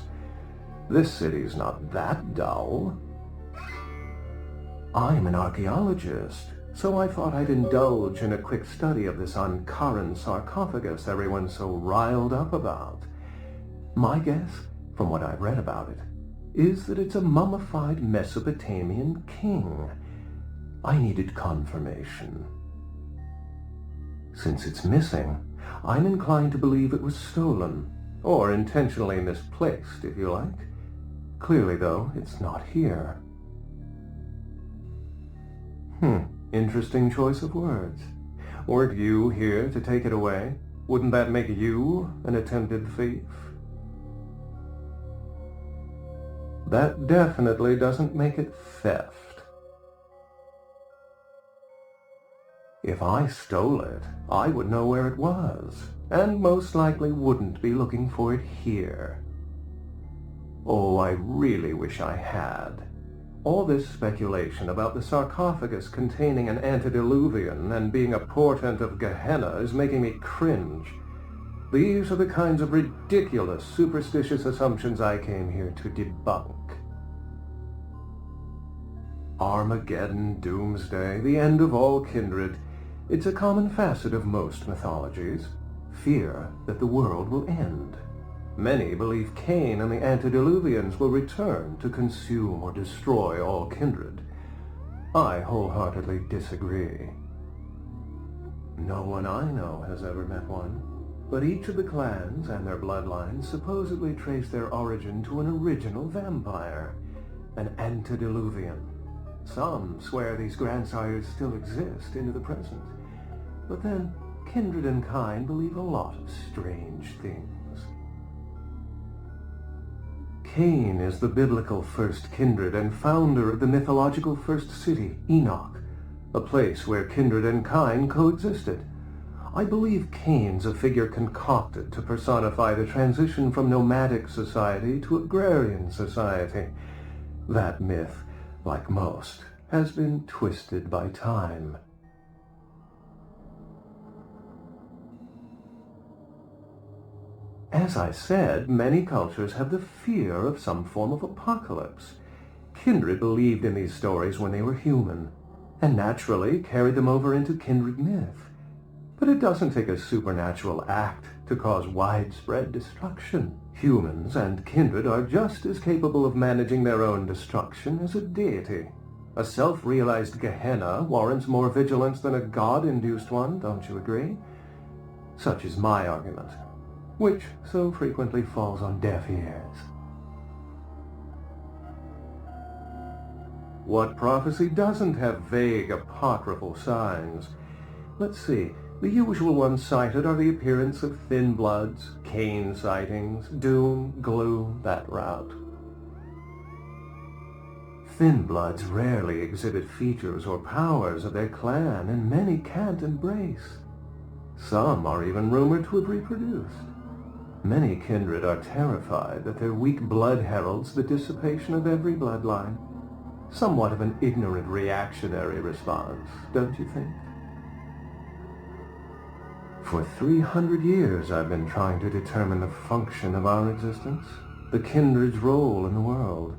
This city's not that dull. I'm an archaeologist, so I thought I'd indulge in a quick study of this Ankaran sarcophagus everyone's so riled up about. My guess, from what I've read about it, is that it's a mummified Mesopotamian king. I needed confirmation. Since it's missing, I'm inclined to believe it was stolen, or intentionally misplaced, if you like. Clearly, though, it's not here. Interesting choice of words. Weren't you here to take it away? Wouldn't that make you an attempted thief? That definitely doesn't make it theft. If I stole it, I would know where it was, and most likely wouldn't be looking for it here. Oh, I really wish I had. All this speculation about the sarcophagus containing an antediluvian and being a portent of Gehenna is making me cringe. These are the kinds of ridiculous, superstitious assumptions I came here to debunk. Armageddon, doomsday, the end of all kindred. It's a common facet of most mythologies. Fear that the world will end. Many believe Cain and the antediluvians will return to consume or destroy all kindred. I wholeheartedly disagree. No one I know has ever met one, but each of the clans and their bloodlines supposedly trace their origin to an original vampire, an antediluvian. Some swear these grandsires still exist into the present, but then kindred and kind believe a lot of strange things. Cain is the biblical first kindred and founder of the mythological first city, Enoch, a place where kindred and kind coexisted. I believe Cain's a figure concocted to personify the transition from nomadic society to agrarian society. That myth, like most, has been twisted by time. As I said, many cultures have the fear of some form of apocalypse. Kindred believed in these stories when they were human, and naturally carried them over into kindred myth. But it doesn't take a supernatural act to cause widespread destruction. Humans and kindred are just as capable of managing their own destruction as a deity. A self-realized Gehenna warrants more vigilance than a god-induced one, don't you agree? Such is my argument, which so frequently falls on deaf ears. What prophecy doesn't have vague apocryphal signs? Let's see. The usual ones cited are the appearance of thin bloods, Cain sightings, doom, gloom, that route. Thin bloods rarely exhibit features or powers of their clan, and many can't embrace. Some are even rumored to have reproduced. Many kindred are terrified that their weak blood heralds the dissipation of every bloodline. Somewhat of an ignorant reactionary response, don't you think? For 300 years I've been trying to determine the function of our existence, the kindred's role in the world.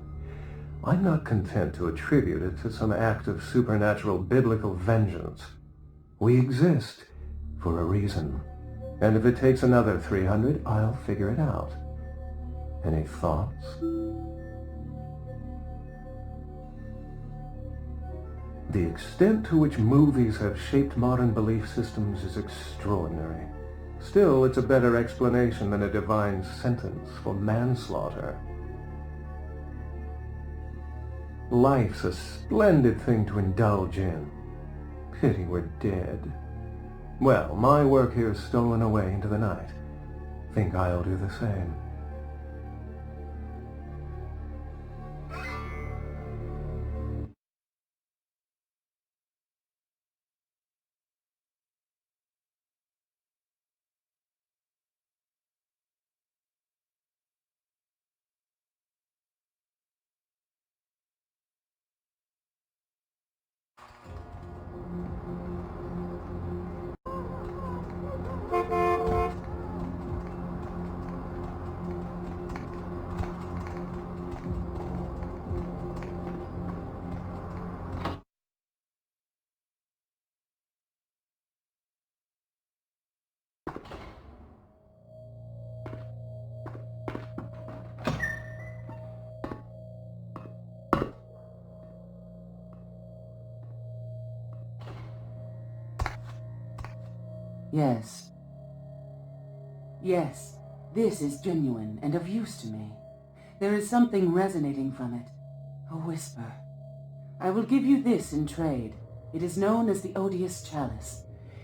I'm not content to attribute it to some act of supernatural biblical vengeance. We exist for a reason, and if it takes another 300, I'll figure it out. Any thoughts? The extent to which movies have shaped modern belief systems is extraordinary. Still, it's a better explanation than a divine sentence for manslaughter. Life's a splendid thing to indulge in. Pity we're dead. Well, my work here is stolen away into the night. Think I'll do the same. Yes. Yes, this is genuine and of use to me. There is something resonating from it. A whisper. I will give you this in trade. It is known as the odious chalice.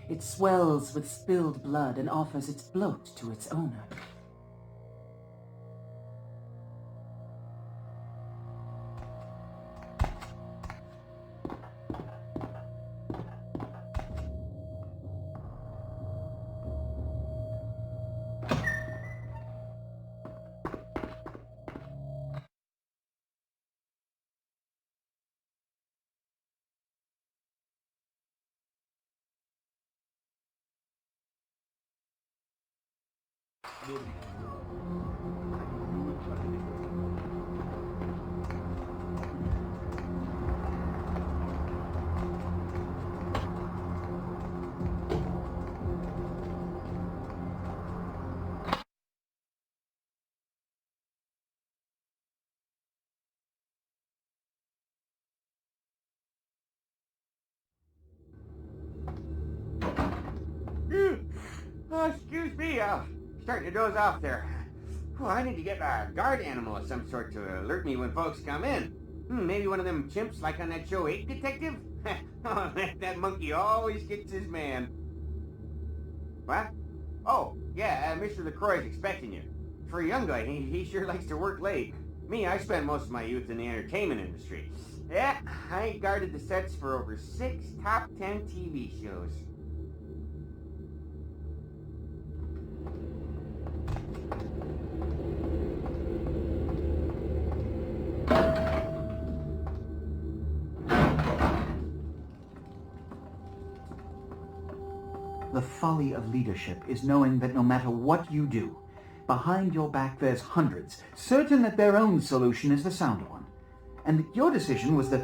It swells with spilled blood and offers its bloat to its owner. Oh, excuse me, starting to doze off there. Oh, I need to get a guard animal of some sort to alert me when folks come in. Maybe one of them chimps like on that show 8 Detective? Oh, that monkey always gets his man. What? Oh, yeah, Mr. LaCroix's expecting you. For a young guy, he sure likes to work late. Me, I spent most of my youth in the entertainment industry. Yeah, I guarded the sets for over 6 top 10 TV shows. The folly of leadership is knowing that no matter what you do, behind your back there's hundreds, certain that their own solution is the sounder one, and that your decision was the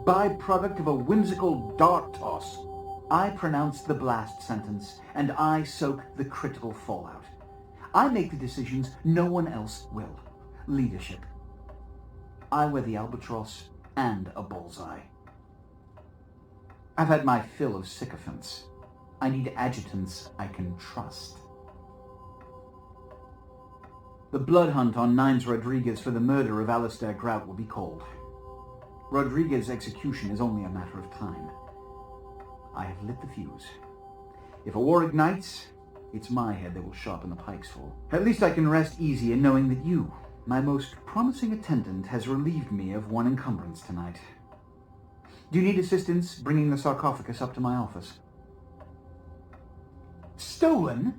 byproduct of a whimsical dart toss. I pronounce the blast sentence, and I soak the critical fallout. I make the decisions no one else will. Leadership. I wear the albatross and a bullseye. I've had my fill of sycophants. I need adjutants I can trust. The blood hunt on Nines Rodriguez for the murder of Alistair Grout will be called. Rodriguez's execution is only a matter of time. I have lit the fuse. If a war ignites, it's my head that will sharpen the pikes for. At least I can rest easy in knowing that you, my most promising attendant, has relieved me of one encumbrance tonight. Do you need assistance bringing the sarcophagus up to my office? Stolen?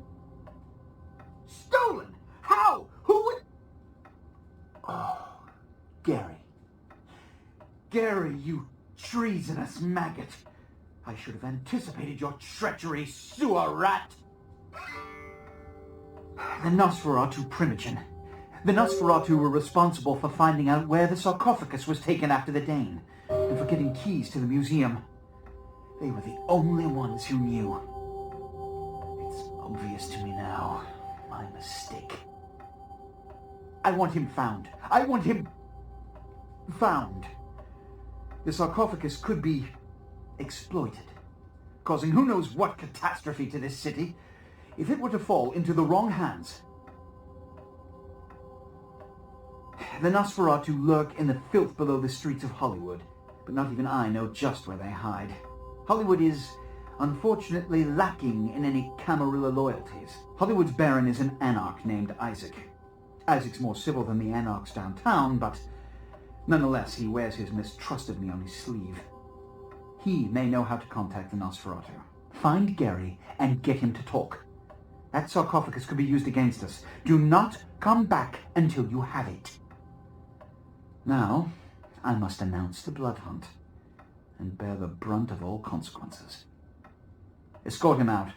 Stolen? How? Who would... Oh, Gary. Gary, you treasonous maggot. I should have anticipated your treachery, sewer rat. The Nosferatu Primogen. The Nosferatu were responsible for finding out where the sarcophagus was taken after the Dane, and for getting keys to the museum. They were the only ones who knew. It's obvious to me now. My mistake. I want him found. I want him found. The sarcophagus could be exploited, causing who knows what catastrophe to this city. If it were to fall into the wrong hands, the Nosferatu lurk in the filth below the streets of Hollywood, but not even I know just where they hide. Hollywood is, unfortunately, lacking in any Camarilla loyalties. Hollywood's baron is an anarch named Isaac. Isaac's more civil than the anarchs downtown, but nonetheless he wears his mistrust of me on his sleeve. He may know how to contact the Nosferatu. Find Gary and get him to talk. That sarcophagus could be used against us. Do not come back until you have it. Now, I must announce the blood hunt and bear the brunt of all consequences. Escort him out.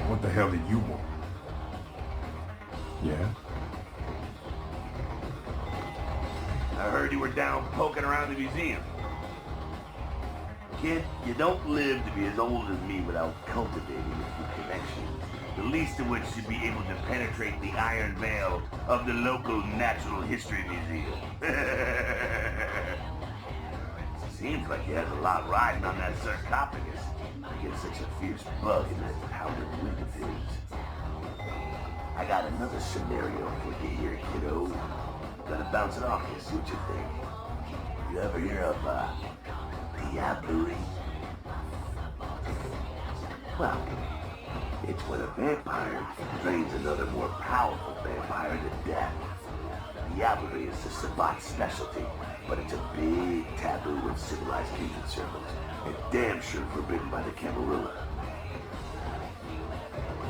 What the hell did you want? Yeah? I heard you were down poking around the museum. Kid, you don't live to be as old as me without cultivating a few connections, the least of which should be able to penetrate the iron veil of the local Natural History Museum. Seems like he has a lot riding on that sarcophagus. He gets such a fierce bug in that powdered wig of his. I got another scenario for you here, kiddo. Gotta bounce it off you, see what you think. You ever hear of, diablerie? Well, it's when a vampire drains another more powerful vampire to death. Diablerie is the Sabbat's specialty, but it's a big taboo in civilized kindred circles, and damn sure forbidden by the Camarilla.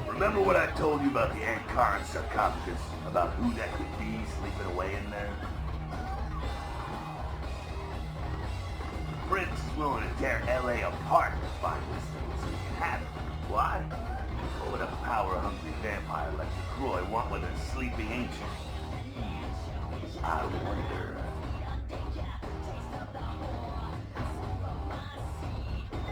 Remember what I told you about the Ankaran sarcophagus? About who that could be sleeping away in there? Prince is willing to tear LA apart to find this thing so he can have it. Why? What would a power-hungry vampire like LaCroix want with a sleeping ancient? I wonder.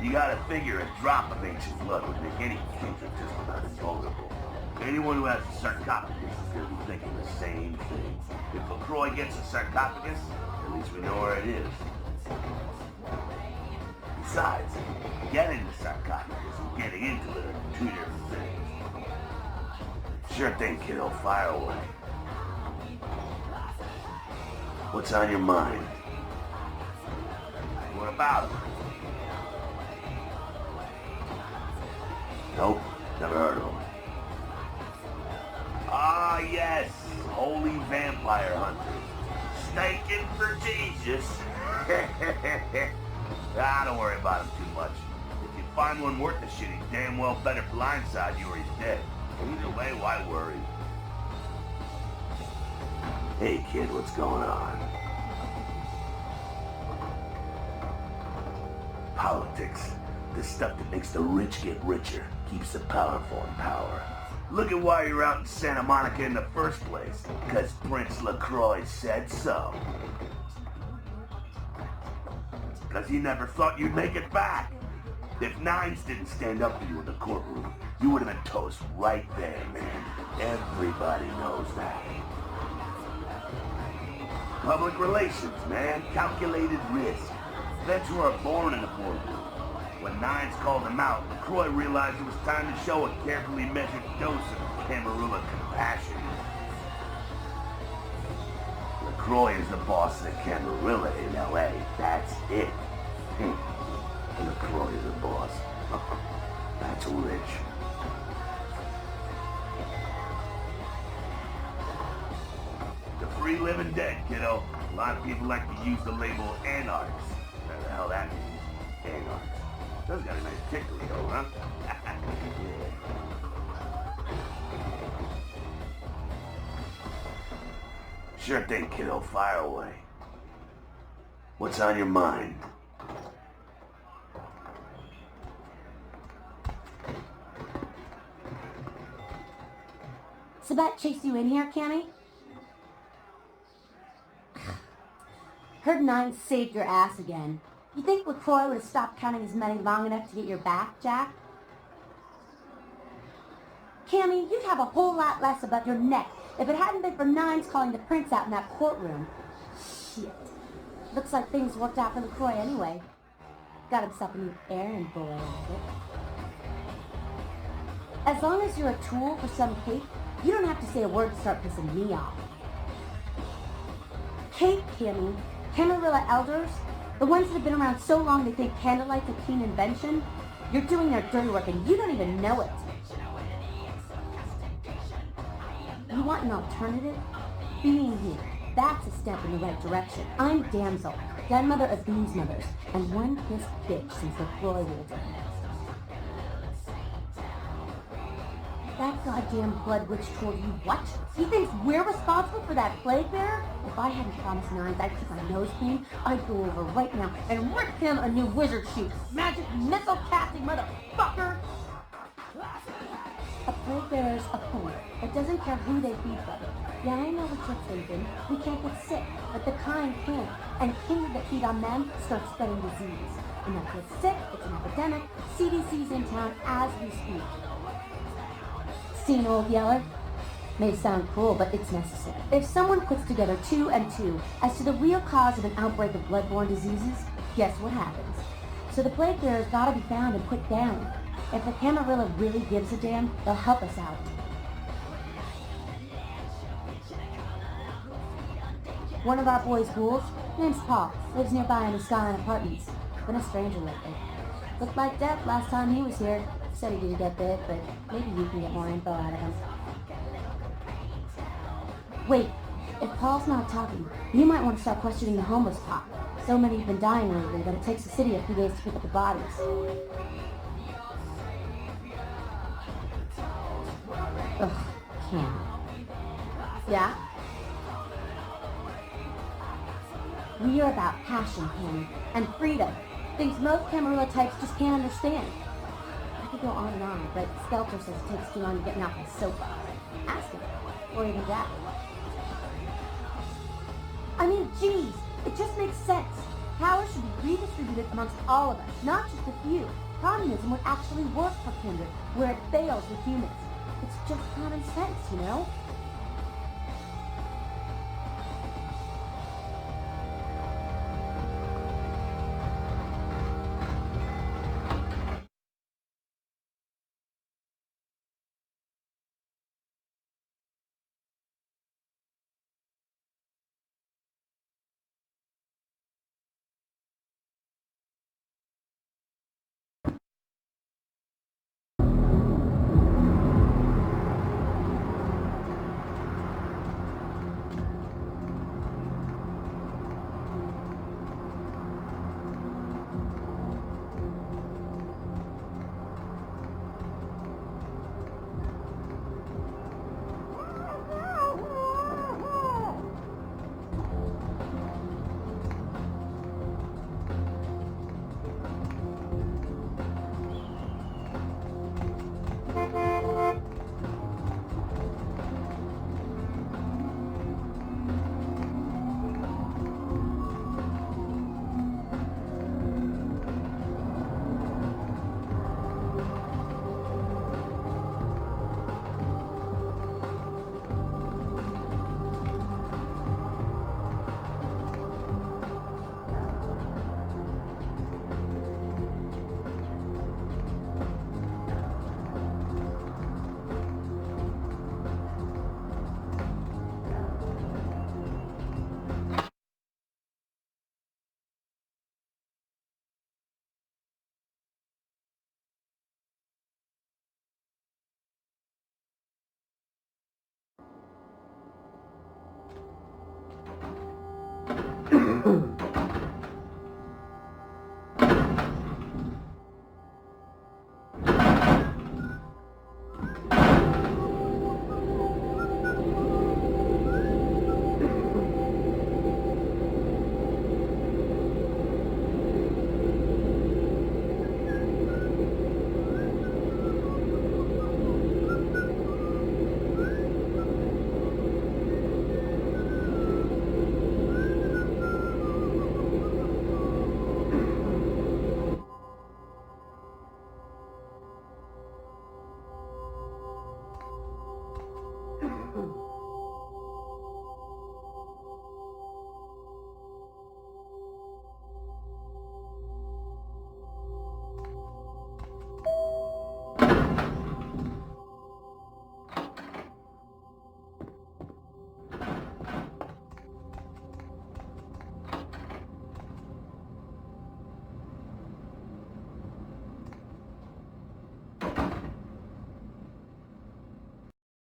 You gotta figure a drop of ancient blood would make any kindred just about invulnerable. Anyone who has a sarcophagus is gonna be thinking the same thing. If LaCroix gets a sarcophagus, at least we know where it is. Besides, getting the sarcophagus and getting into it are two different things. Sure thing, kiddo. Fire away. What's on your mind? What about him? Nope, never heard of him. Ah, yes, holy vampire hunters. Staking for Jesus. Don't worry about him too much. If you find one worth the shit, he damn well better blindside you or he's dead. Either way, why worry? Hey kid, what's going on? Politics. The stuff that makes the rich get richer, keeps the powerful in power. Look at why you're out in Santa Monica in the first place. Because Prince LaCroix said so. Because he never thought you'd make it back. If Nines didn't stand up for you in the courtroom, you would have been toast right there, man. Everybody knows that. Public relations, man. Calculated risk. Vets who are born in the boardroom. When Nines called him out, LaCroix realized it was time to show a carefully measured dose of Camarilla compassion. LaCroix is the boss of the Camarilla in L.A. That's it. LaCroix is the boss. That's rich. The free living dead, kiddo. A lot of people like to use the label anarchs. What the hell that means? Anarchs. Those got a nice tickle, though, huh? Yeah. Sure thing, kiddo. Fire away. What's on your mind? Sabat chased you in here, Cammy? Heard Nine saved your ass again. You think LaCroix would have stopped counting his money long enough to get your back, Jack? Cammy, you'd have a whole lot less above your neck if it hadn't been for Nines calling the prince out in that courtroom. Shit. Looks like things worked out for LaCroix anyway. Got himself a new errand boy out of it. As long as you're a tool for some cake, you don't have to say a word to start pissing me off. Cake, Cammy. Camarilla elders, the ones that have been around so long they think candlelight's a keen invention, you're doing their dirty work and you don't even know it. You want an alternative? Being here, that's a step in the right direction. I'm Damsel, grandmother of these mothers, and one pissed bitch since LaCroix ruled her. That goddamn blood witch told you what? He thinks we're responsible for that plague bearer? If I hadn't promised Nines I'd keep my nose clean, I'd go over right now and rip him a new wizard shoe. Magic missile casting motherfucker! A Plague bearers a point. It doesn't care who they feed them. Yeah, I know what you're thinking. We can't get sick, but the kind can. And kindred that feed on them start spreading disease. And that gets sick, it's an epidemic. CDC's in town as we speak. Seen Old Yeller? May sound cruel, but it's necessary. If someone puts together 2 and 2 as to the real cause of an outbreak of bloodborne diseases, guess what happens? So the plague bearers gotta be found and put down. If the Camarilla really gives a damn, they'll help us out. One of our boys' ghouls, name's Paul, lives nearby in the Skyline Apartments. Been a stranger lately. Looked like death last time he was here. Said he didn't get bit, but maybe you can get more info out of him. Wait, if Paul's not talking, you might want to start questioning the homeless pop. So many have been dying lately that it takes the city a few days to pick up the bodies. Ugh, Cam. Yeah? We are about passion, Cam, and freedom. Things most Camarilla types just can't understand. I could go on and on, but Skelter says it takes too long to get me off my soapbox. Ask him. Or even Jack. I mean, geez, it just makes sense. Power should be redistributed amongst all of us, not just a few. Communism would actually work for Kindred, where it fails with humans. It's just common sense, you know?